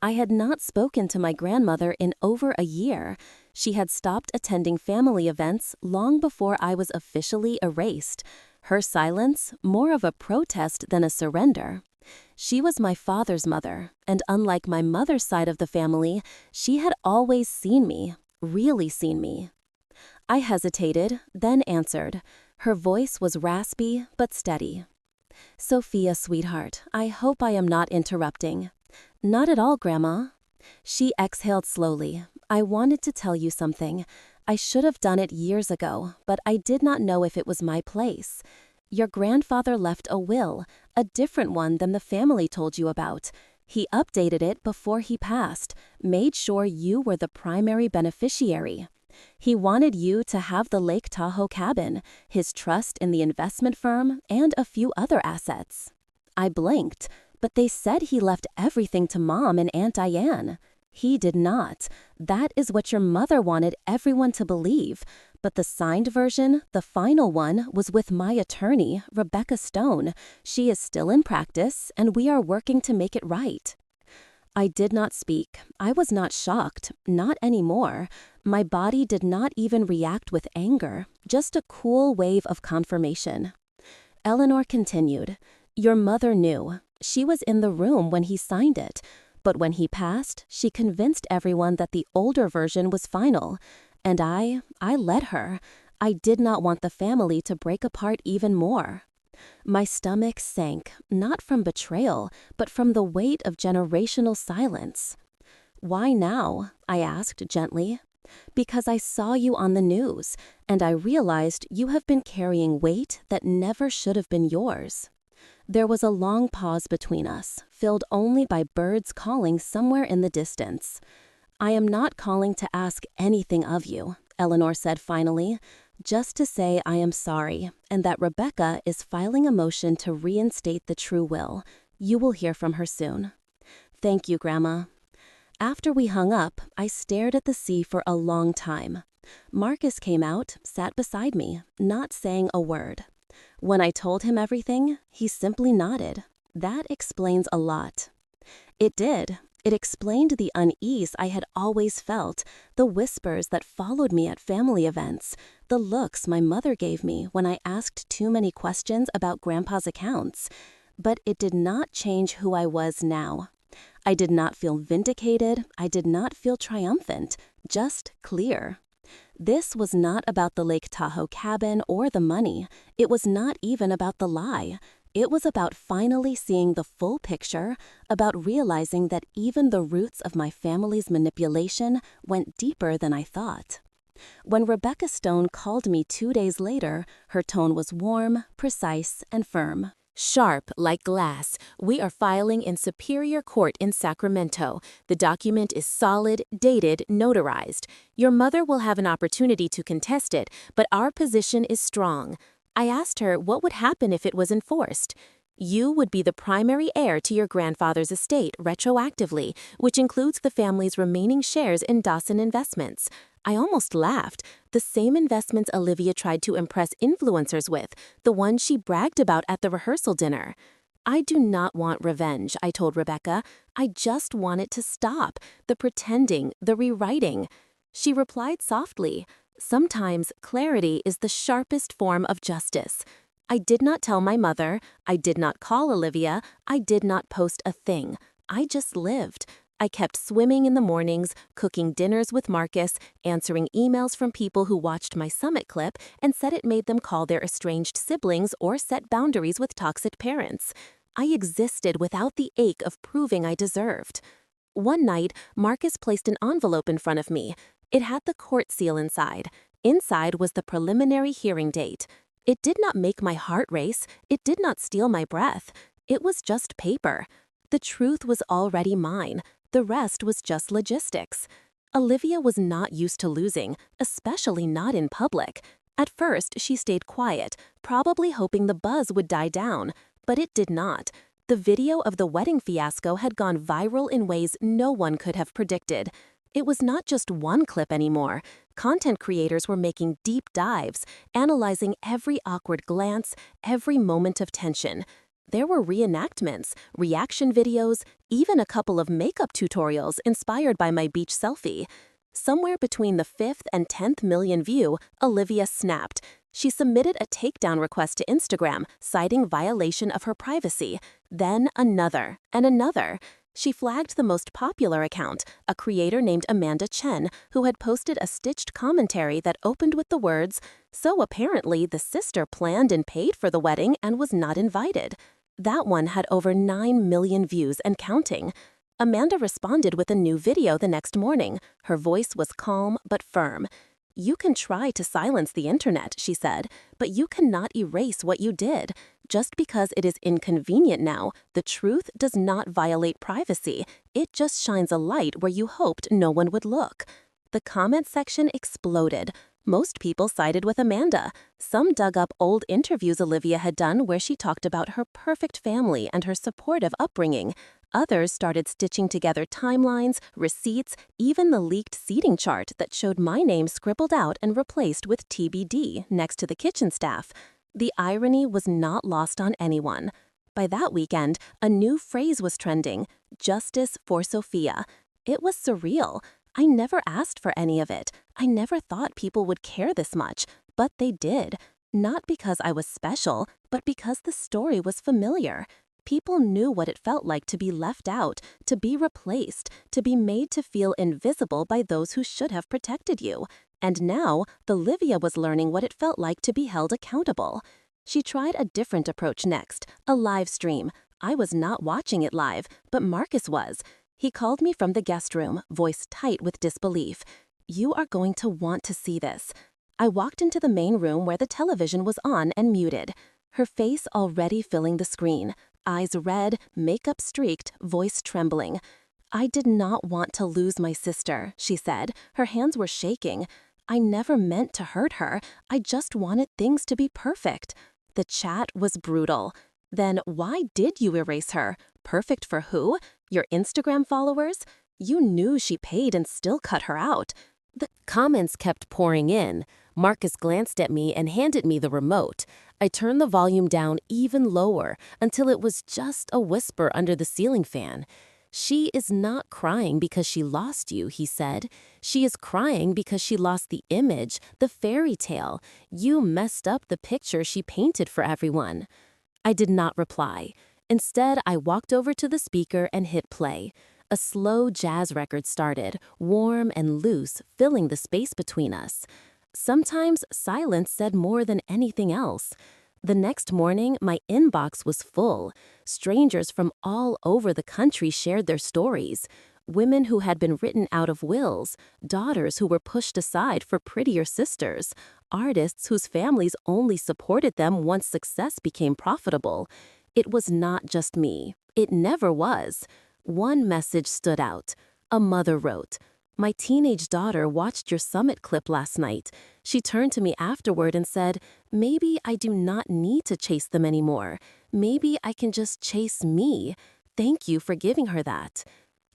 I had not spoken to my grandmother in over a year. She had stopped attending family events long before I was officially erased. Her silence, more of a protest than a surrender. She was my father's mother, and unlike my mother's side of the family, she had always seen me, really seen me. I hesitated, then answered. Her voice was raspy but steady. "Sophia, sweetheart, I hope I am not interrupting." "Not at all, Grandma." She exhaled slowly. "I wanted to tell you something. I should have done it years ago, but I did not know if it was my place. Your grandfather left a will, a different one than the family told you about. He updated it before he passed, made sure you were the primary beneficiary. He wanted you to have the Lake Tahoe cabin, his trust in the investment firm, and a few other assets." I blinked. "But they said he left everything to Mom and Aunt Diane." "He did not. That is what your mother wanted everyone to believe. But the signed version, the final one, was with my attorney, Rebecca Stone. She is still in practice, and we are working to make it right." I did not speak. I was not shocked, not anymore. My body did not even react with anger, just a cool wave of confirmation. Eleanor continued. "Your mother knew. She was in the room when he signed it. But when he passed, she convinced everyone that the older version was final. And I let her. I did not want the family to break apart even more." My stomach sank, not from betrayal, but from the weight of generational silence. "Why now?" I asked gently. "Because I saw you on the news, and I realized you have been carrying weight that never should have been yours." There was a long pause between us, filled only by birds calling somewhere in the distance. "I am not calling to ask anything of you," Eleanor said finally, "just to say I am sorry, and that Rebecca is filing a motion to reinstate the true will. You will hear from her soon." "Thank you, Grandma." After we hung up, I stared at the sea for a long time. Marcus came out, sat beside me, not saying a word. When I told him everything, he simply nodded. That explains a lot. It did. It explained the unease I had always felt, the whispers that followed me at family events, the looks my mother gave me when I asked too many questions about Grandpa's accounts. But it did not change who I was now. I did not feel vindicated. I did not feel triumphant, just clear. This was not about the Lake Tahoe cabin or the money. It was not even about the lie. It was about finally seeing the full picture, about realizing that even the roots of my family's manipulation went deeper than I thought. When Rebecca Stone called me 2 days later, her tone was warm, precise, and firm. Sharp like glass, we are filing in Superior Court in Sacramento. The document is solid, dated, notarized. Your mother will have an opportunity to contest it, but our position is strong. I asked her what would happen if it was enforced. You would be the primary heir to your grandfather's estate retroactively, which includes the family's remaining shares in Dawson Investments. I almost laughed. The same investments Olivia tried to impress influencers with, the ones she bragged about at the rehearsal dinner. I do not want revenge, I told Rebecca. I just want it to stop. The pretending, the rewriting. She replied softly, "Sometimes clarity is the sharpest form of justice." I did not tell my mother. I did not call Olivia. I did not post a thing. I just lived. I kept swimming in the mornings, cooking dinners with Marcus, answering emails from people who watched my summit clip and said it made them call their estranged siblings or set boundaries with toxic parents. I existed without the ache of proving I deserved. One night, Marcus placed an envelope in front of me. It had the court seal inside. Inside was the preliminary hearing date. It did not make my heart race. It did not steal my breath. It was just paper. The truth was already mine. The rest was just logistics. Olivia was not used to losing, especially not in public. At first, she stayed quiet, probably hoping the buzz would die down, but it did not. The video of the wedding fiasco had gone viral in ways no one could have predicted. It was not just one clip anymore. Content creators were making deep dives, analyzing every awkward glance, every moment of tension. There were reenactments, reaction videos, even a couple of makeup tutorials inspired by my beach selfie. Somewhere between the 5th and 10th million view, Olivia snapped. She submitted a takedown request to Instagram, citing violation of her privacy. Then another, and another. She flagged the most popular account, a creator named Amanda Chen, who had posted a stitched commentary that opened with the words, "So apparently the sister planned and paid for the wedding and was not invited." That one had over 9 million views and counting. Amanda responded with a new video the next morning. Her voice was calm but firm. "You can try to silence the internet," she said, "but you cannot erase what you did. Just because it is inconvenient now, the truth does not violate privacy. It just shines a light where you hoped no one would look." The comment section exploded. Most people sided with Amanda. Some dug up old interviews Olivia had done where she talked about her perfect family and her supportive upbringing. Others started stitching together timelines, receipts, even the leaked seating chart that showed my name scribbled out and replaced with TBD next to the kitchen staff. The irony was not lost on anyone. By that weekend, a new phrase was trending: "Justice for Sophia." It was surreal. I never asked for any of it. I never thought people would care this much, but they did. Not because I was special, but because the story was familiar. People knew what it felt like to be left out, to be replaced, to be made to feel invisible by those who should have protected you. And now, Olivia was learning what it felt like to be held accountable. She tried a different approach next, a live stream. I was not watching it live, but Marcus was. He called me from the guest room, voice tight with disbelief. "You are going to want to see this." I walked into the main room where the television was on and muted. Her face already filling the screen. Eyes red, makeup streaked, voice trembling. "I did not want to lose my sister," she said. Her hands were shaking. "I never meant to hurt her. I just wanted things to be perfect." The chat was brutal. "Then why did you erase her? Perfect for who? Your Instagram followers? You knew she paid and still cut her out." The comments kept pouring in. Marcus glanced at me and handed me the remote. I turned the volume down even lower until it was just a whisper under the ceiling fan. "She is not crying because she lost you," he said. "She is crying because she lost the image, the fairy tale. You messed up the picture she painted for everyone." I did not reply. Instead, I walked over to the speaker and hit play. A slow jazz record started, warm and loose, filling the space between us. Sometimes silence said more than anything else. The next morning, my inbox was full. Strangers from all over the country shared their stories. Women who had been written out of wills, daughters who were pushed aside for prettier sisters, artists whose families only supported them once success became profitable. It was not just me. It never was. One message stood out. A mother wrote, "My teenage daughter watched your summit clip last night. She turned to me afterward and said, 'Maybe I do not need to chase them anymore. Maybe I can just chase me. Thank you for giving her that.'"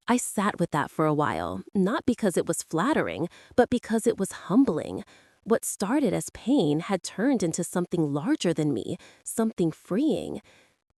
I sat with that for a while, not because it was flattering, but because it was humbling. What started as pain had turned into something larger than me, something freeing.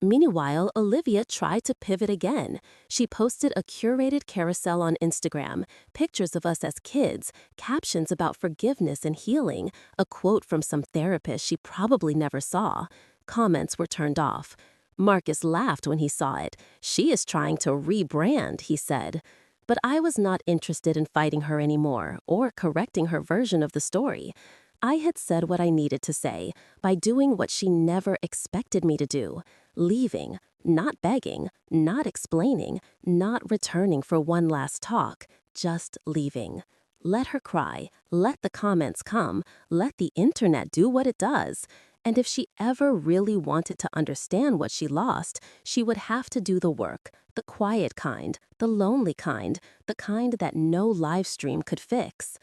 Meanwhile, Olivia tried to pivot again. She posted a curated carousel on Instagram, pictures of us as kids, captions about forgiveness and healing, a quote from some therapist she probably never saw. Comments were turned off. Marcus laughed when he saw it. "She is trying to rebrand," he said. But I was not interested in fighting her anymore or correcting her version of the story. I had said what I needed to say by doing what she never expected me to do, leaving, not begging, not explaining, not returning for one last talk, just leaving. Let her cry, let the comments come, let the internet do what it does. And if she ever really wanted to understand what she lost, she would have to do the work, the quiet kind, the lonely kind, the kind that no live stream could fix.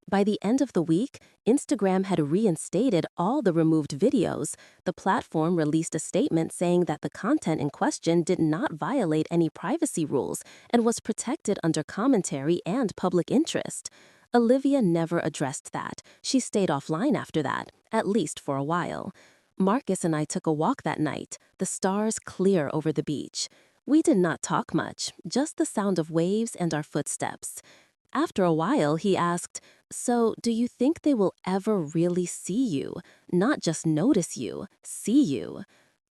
By the end of the week, Instagram had reinstated all the removed videos. The platform released a statement saying that the content in question did not violate any privacy rules and was protected under commentary and public interest. Olivia never addressed that. She stayed offline after that, at least for a while. Marcus and I took a walk that night, the stars clear over the beach. We did not talk much, just the sound of waves and our footsteps. After a while, he asked, "So, do you think they will ever really see you? Not just notice you, see you?"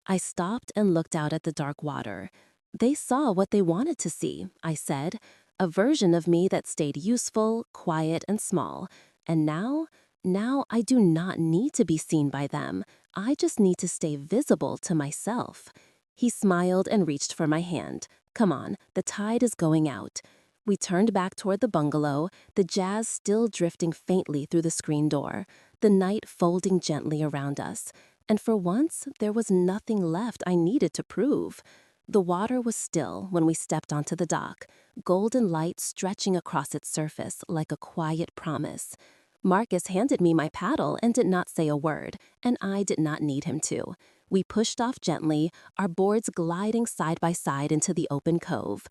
I stopped and looked out at the dark water. "They saw what they wanted to see," I said. "A version of me that stayed useful, quiet, and small. And now I do not need to be seen by them. I just need to stay visible to myself." He smiled and reached for my hand. "Come on, the tide is going out." We turned back toward the bungalow, the jazz still drifting faintly through the screen door, the night folding gently around us. And for once, there was nothing left I needed to prove. The water was still when we stepped onto the dock, golden light stretching across its surface like a quiet promise. Marcus handed me my paddle and did not say a word, and I did not need him to. We pushed off gently, our boards gliding side by side into the open cove.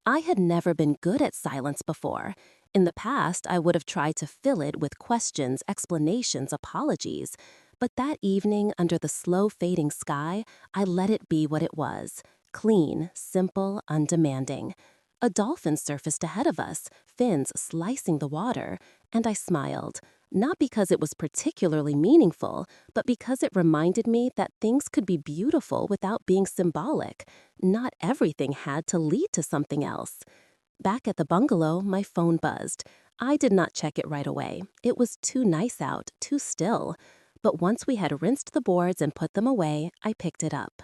I had never been good at silence before. In the past, I would have tried to fill it with questions, explanations, apologies. But that evening, under the slow fading sky, I let it be what it was. Clean, simple, undemanding. A dolphin surfaced ahead of us, fins slicing the water, and I smiled. Not because it was particularly meaningful, but because it reminded me that things could be beautiful without being symbolic. Not everything had to lead to something else. Back at the bungalow, my phone buzzed. I did not check it right away. It was too nice out, too still. But once we had rinsed the boards and put them away, I picked it up.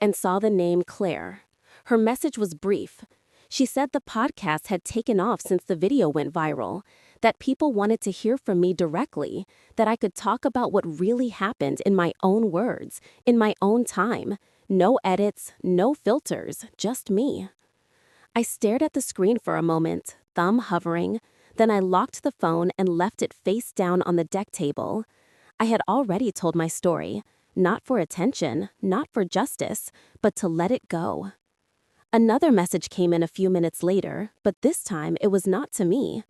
And saw the name Claire. Her message was brief. She said the podcast had taken off since the video went viral, that people wanted to hear from me directly, that I could talk about what really happened in my own words, in my own time. No edits, no filters, just me. I stared at the screen for a moment, thumb hovering. Then I locked the phone and left it face down on the deck table. I had already told my story, not for attention, not for justice, but to let it go. Another message came in a few minutes later, but this time it was not to me.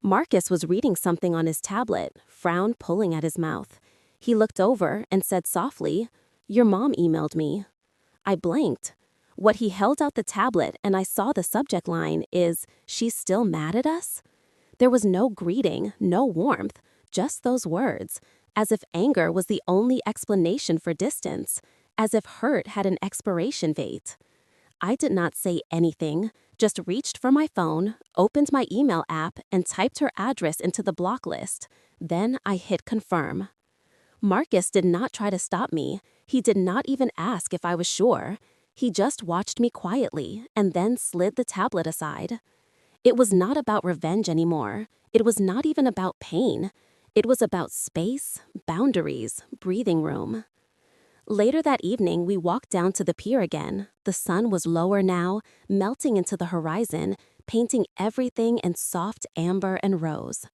Marcus was reading something on his tablet, frown pulling at his mouth. He looked over and said softly, "Your mom emailed me." I blanked. What he held out the tablet and I saw the subject line is, "She's still mad at us?" There was no greeting, no warmth, just those words, as if anger was the only explanation for distance, as if hurt had an expiration date. I did not say anything, just reached for my phone, opened my email app, and typed her address into the block list. Then I hit confirm. Marcus did not try to stop me. He did not even ask if I was sure. He just watched me quietly and then slid the tablet aside. It was not about revenge anymore. It was not even about pain. It was about space, boundaries, breathing room. Later that evening, we walked down to the pier again. The sun was lower now, melting into the horizon, painting everything in soft amber and rose.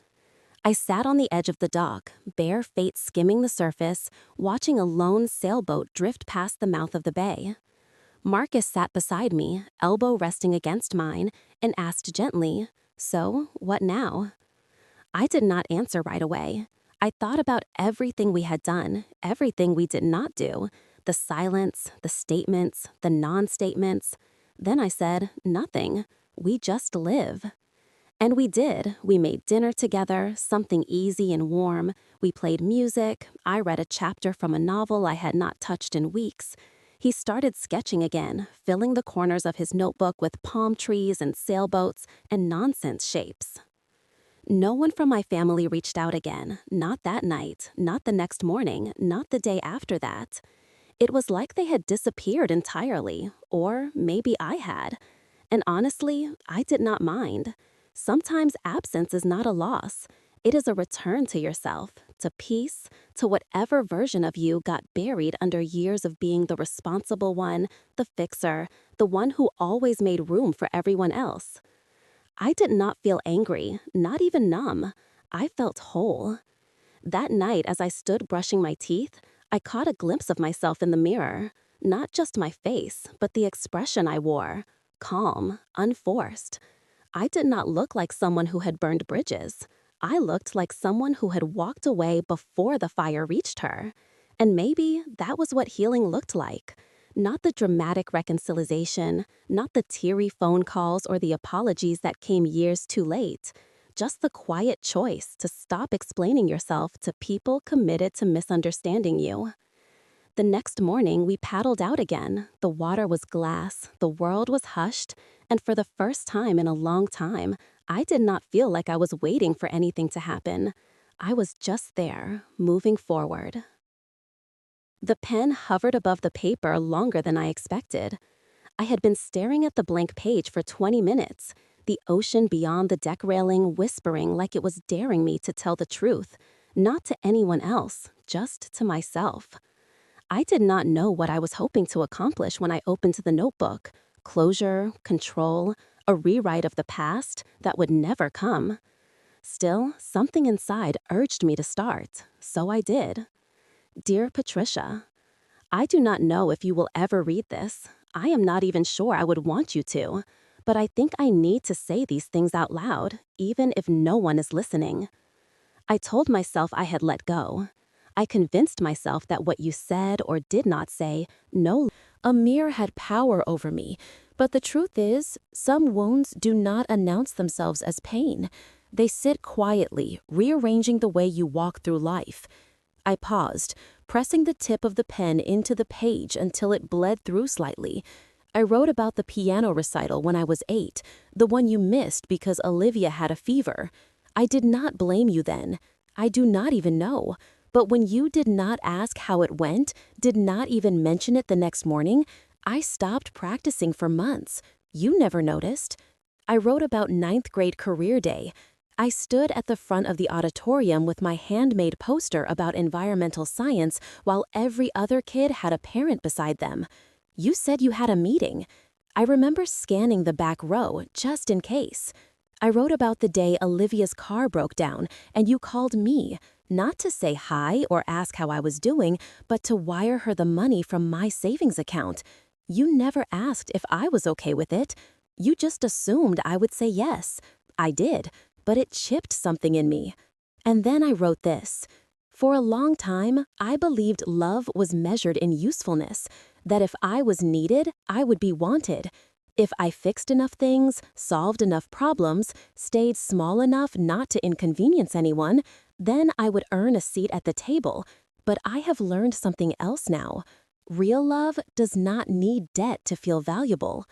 I sat on the edge of the dock, bare feet skimming the surface, watching a lone sailboat drift past the mouth of the bay. Marcus sat beside me, elbow resting against mine, and asked gently, "So, what now?" I did not answer right away. I thought about everything we had done, everything we did not do, the silence, the statements, the non-statements. Then I said, nothing. We just live. And we did. We made dinner together, something easy and warm. We played music. I read a chapter from a novel I had not touched in weeks. He started sketching again, filling the corners of his notebook with palm trees and sailboats and nonsense shapes. No one from my family reached out again, not that night, not the next morning, not the day after that. It was like they had disappeared entirely, or maybe I had. And honestly, I did not mind. Sometimes absence is not a loss. It is a return to yourself, to peace, to whatever version of you got buried under years of being the responsible one, the fixer, the one who always made room for everyone else. I did not feel angry, not even numb. I felt whole. That night, as I stood brushing my teeth, I caught a glimpse of myself in the mirror. Not just my face, but the expression I wore. Calm, unforced. I did not look like someone who had burned bridges. I looked like someone who had walked away before the fire reached her. And maybe that was what healing looked like. Not the dramatic reconciliation, not the teary phone calls or the apologies that came years too late. Just the quiet choice to stop explaining yourself to people committed to misunderstanding you. The next morning, we paddled out again. The water was glass, the world was hushed, and for the first time in a long time, I did not feel like I was waiting for anything to happen. I was just there, moving forward. The pen hovered above the paper longer than I expected. I had been staring at the blank page for 20 minutes, the ocean beyond the deck railing whispering like it was daring me to tell the truth, not to anyone else, just to myself. I did not know what I was hoping to accomplish when I opened the notebook. Closure, control, a rewrite of the past that would never come. Still, something inside urged me to start, so I did. Dear Patricia, I do not know if you will ever read this. I am not even sure I would want you to, but I think I need to say these things out loud, even if no one is listening. I told myself I had let go. I convinced myself that what you said or did not say, no. Amir had power over me, but the truth is, some wounds do not announce themselves as pain. They sit quietly, rearranging the way you walk through life. I paused, pressing the tip of the pen into the page until it bled through slightly. I wrote about the piano recital when I was 8, the one you missed because Olivia had a fever. I did not blame you then. I do not even know. But when you did not ask how it went, did not even mention it the next morning, I stopped practicing for months. You never noticed. I wrote about 9th grade career day. I stood at the front of the auditorium with my handmade poster about environmental science while every other kid had a parent beside them. You said you had a meeting. I remember scanning the back row just in case. I wrote about the day Olivia's car broke down and you called me, not to say hi or ask how I was doing, but to wire her the money from my savings account. You never asked if I was okay with it. You just assumed I would say yes. I did. But it chipped something in me. And then I wrote this. For a long time, I believed love was measured in usefulness, that if I was needed, I would be wanted. If I fixed enough things, solved enough problems, stayed small enough not to inconvenience anyone, then I would earn a seat at the table. But I have learned something else now. Real love does not need debt to feel valuable.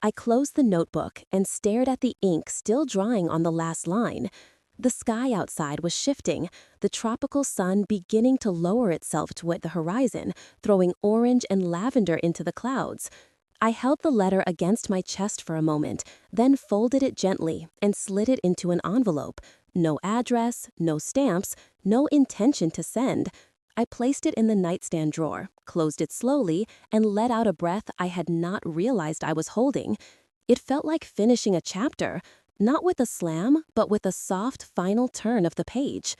I closed the notebook and stared at the ink still drying on the last line. The sky outside was shifting, the tropical sun beginning to lower itself toward the horizon, throwing orange and lavender into the clouds. I held the letter against my chest for a moment, then folded it gently and slid it into an envelope. No address, no stamps, no intention to send. I placed it in the nightstand drawer, closed it slowly, and let out a breath I had not realized I was holding. It felt like finishing a chapter, not with a slam, but with a soft final turn of the page.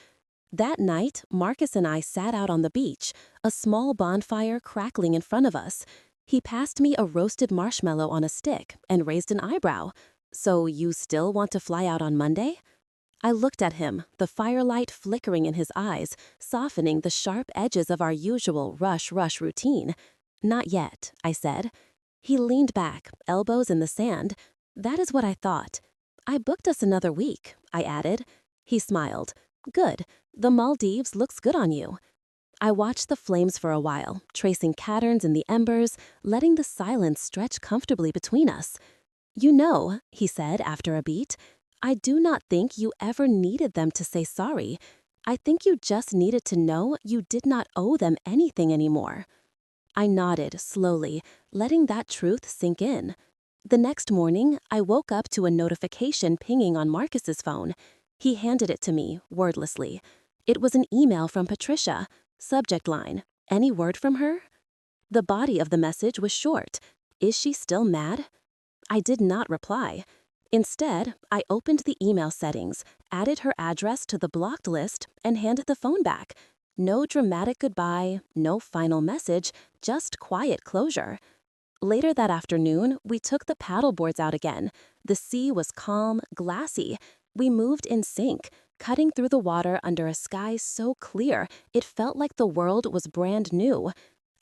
That night, Marcus and I sat out on the beach, a small bonfire crackling in front of us. He passed me a roasted marshmallow on a stick and raised an eyebrow. So you still want to fly out on Monday? I looked at him, the firelight flickering in his eyes, softening the sharp edges of our usual rush routine. Not yet, I said. He leaned back, elbows in the sand. That is what I thought. I booked us another week, I added. He smiled. Good. The Maldives looks good on you. I watched the flames for a while, tracing patterns in the embers, letting the silence stretch comfortably between us. "You know," he said after a beat, "I do not think you ever needed them to say sorry. I think you just needed to know you did not owe them anything anymore." I nodded slowly, letting that truth sink in. The next morning, I woke up to a notification pinging on Marcus's phone. He handed it to me, wordlessly. It was an email from Patricia. Subject line, "Any word from her?" The body of the message was short. "Is she still mad?" I did not reply. Instead, I opened the email settings, added her address to the blocked list, and handed the phone back. No dramatic goodbye, no final message, just quiet closure. Later that afternoon, we took the paddleboards out again. The sea was calm, glassy. We moved in sync, cutting through the water under a sky so clear it felt like the world was brand new.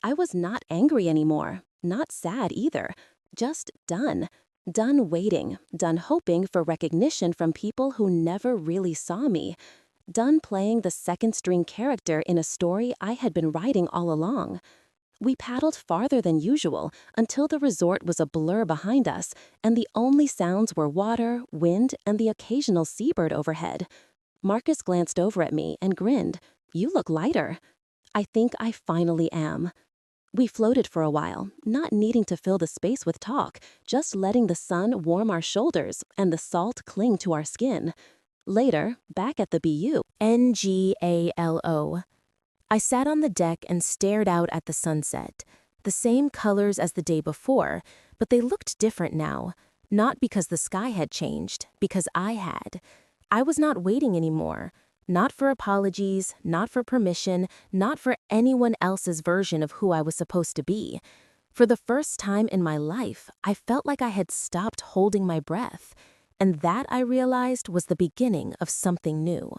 I was not angry anymore, not sad either, just done. Done waiting, done hoping for recognition from people who never really saw me. Done playing the second-string character in a story I had been writing all along. We paddled farther than usual until the resort was a blur behind us, and the only sounds were water, wind, and the occasional seabird overhead. Marcus glanced over at me and grinned. "You look lighter." "I think I finally am." We floated for a while, not needing to fill the space with talk, just letting the sun warm our shoulders and the salt cling to our skin. Later, back at the BU. NGALO. I sat on the deck and stared out at the sunset. The same colors as the day before, but they looked different now. Not because the sky had changed, because I had. I was not waiting anymore. Not for apologies, not for permission, not for anyone else's version of who I was supposed to be. For the first time in my life, I felt like I had stopped holding my breath. And that, I realized, was the beginning of something new.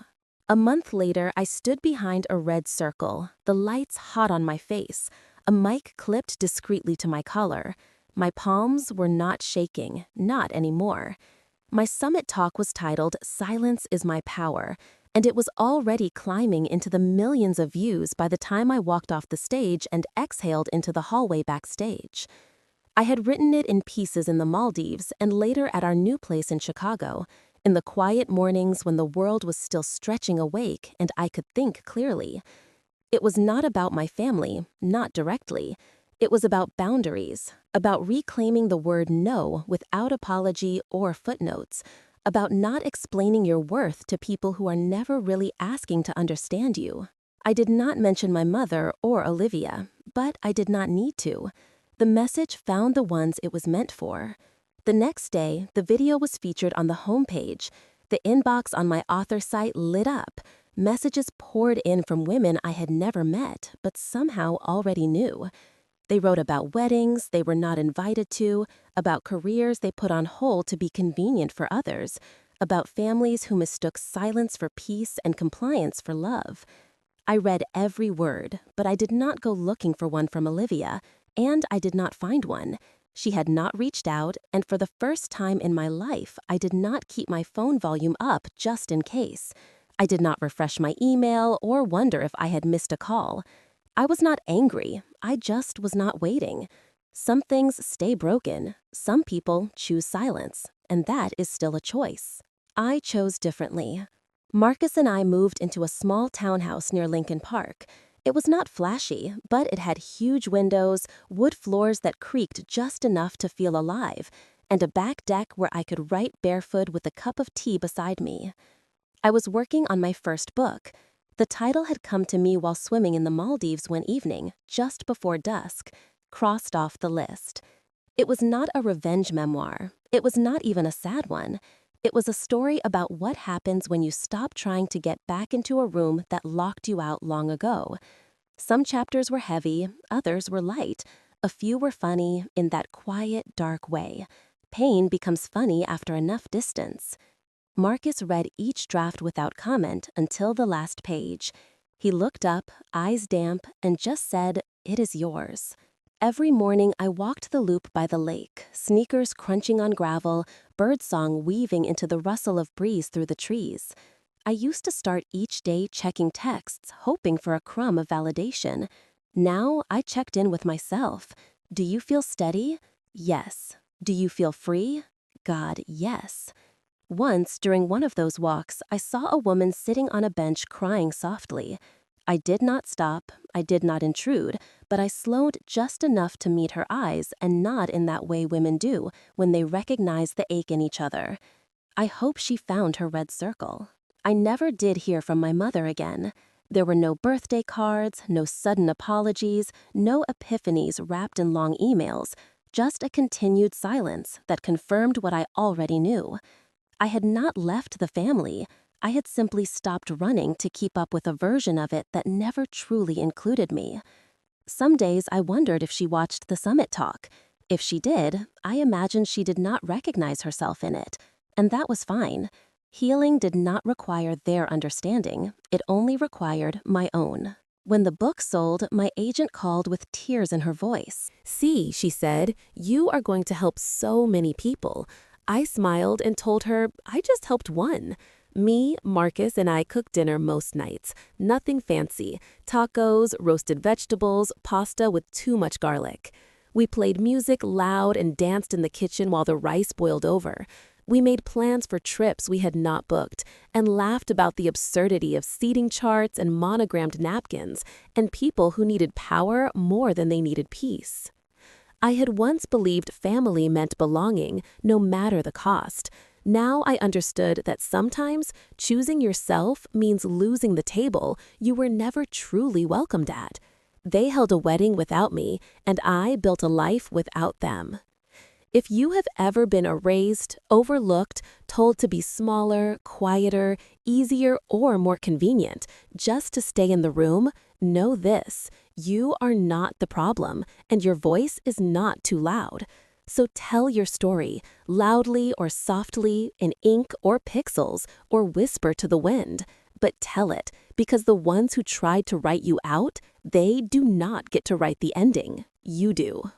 A month later, I stood behind a red circle, the lights hot on my face, a mic clipped discreetly to my collar. My palms were not shaking, not anymore. My summit talk was titled "Silence is My Power," and it was already climbing into the millions of views by the time I walked off the stage and exhaled into the hallway backstage. I had written it in pieces in the Maldives and later at our new place in Chicago, in the quiet mornings when the world was still stretching awake and I could think clearly. It was not about my family, not directly. It was about boundaries, about reclaiming the word no without apology or footnotes, about not explaining your worth to people who are never really asking to understand you. I did not mention my mother or Olivia, but I did not need to. The message found the ones it was meant for. The next day, the video was featured on the homepage. The inbox on my author site lit up. Messages poured in from women I had never met, but somehow already knew. They wrote about weddings they were not invited to, about careers they put on hold to be convenient for others, about families who mistook silence for peace and compliance for love. I read every word, but I did not go looking for one from Olivia, and I did not find one. She had not reached out, and for the first time in my life, I did not keep my phone volume up just in case. I did not refresh my email or wonder if I had missed a call. I was not angry, I just was not waiting. Some things stay broken, some people choose silence, and that is still a choice. I chose differently. Marcus and I moved into a small townhouse near Lincoln Park. It was not flashy, but it had huge windows, wood floors that creaked just enough to feel alive, and a back deck where I could write barefoot with a cup of tea beside me. I was working on my first book. The title had come to me while swimming in the Maldives one evening, just before dusk, crossed off the list. It was not a revenge memoir. It was not even a sad one. It was a story about what happens when you stop trying to get back into a room that locked you out long ago. Some chapters were heavy, others were light. A few were funny in that quiet, dark way. Pain becomes funny after enough distance. Marcus read each draft without comment until the last page. He looked up, eyes damp, and just said, "It is yours." Every morning I walked the loop by the lake, sneakers crunching on gravel, birdsong weaving into the rustle of breeze through the trees. I used to start each day checking texts, hoping for a crumb of validation. Now I checked in with myself. Do you feel steady? Yes. Do you feel free? God, yes. Once, during one of those walks, I saw a woman sitting on a bench crying softly. I did not stop, I did not intrude, but I slowed just enough to meet her eyes and nod in that way women do when they recognize the ache in each other. I hope she found her red circle. I never did hear from my mother again. There were no birthday cards, no sudden apologies, no epiphanies wrapped in long emails, just a continued silence that confirmed what I already knew. I had not left the family. I had simply stopped running to keep up with a version of it that never truly included me. Some days I wondered if she watched the summit talk. If she did, I imagined she did not recognize herself in it. And that was fine. Healing did not require their understanding. It only required my own. When the book sold, my agent called with tears in her voice. "See," she said, "you are going to help so many people." I smiled and told her I just helped one. Me, Marcus, and I cook dinner most nights. Nothing fancy. Tacos, roasted vegetables, pasta with too much garlic. We played music loud and danced in the kitchen while the rice boiled over. We made plans for trips we had not booked and laughed about the absurdity of seating charts and monogrammed napkins and people who needed power more than they needed peace. I had once believed family meant belonging, no matter the cost. Now I understood that sometimes choosing yourself means losing the table you were never truly welcomed at. They held a wedding without me, and I built a life without them. If you have ever been erased, overlooked, told to be smaller, quieter, easier, or more convenient just to stay in the room, know this: you are not the problem, and your voice is not too loud. So tell your story, loudly or softly, in ink or pixels, or whisper to the wind. But tell it, because the ones who tried to write you out, they do not get to write the ending. You do.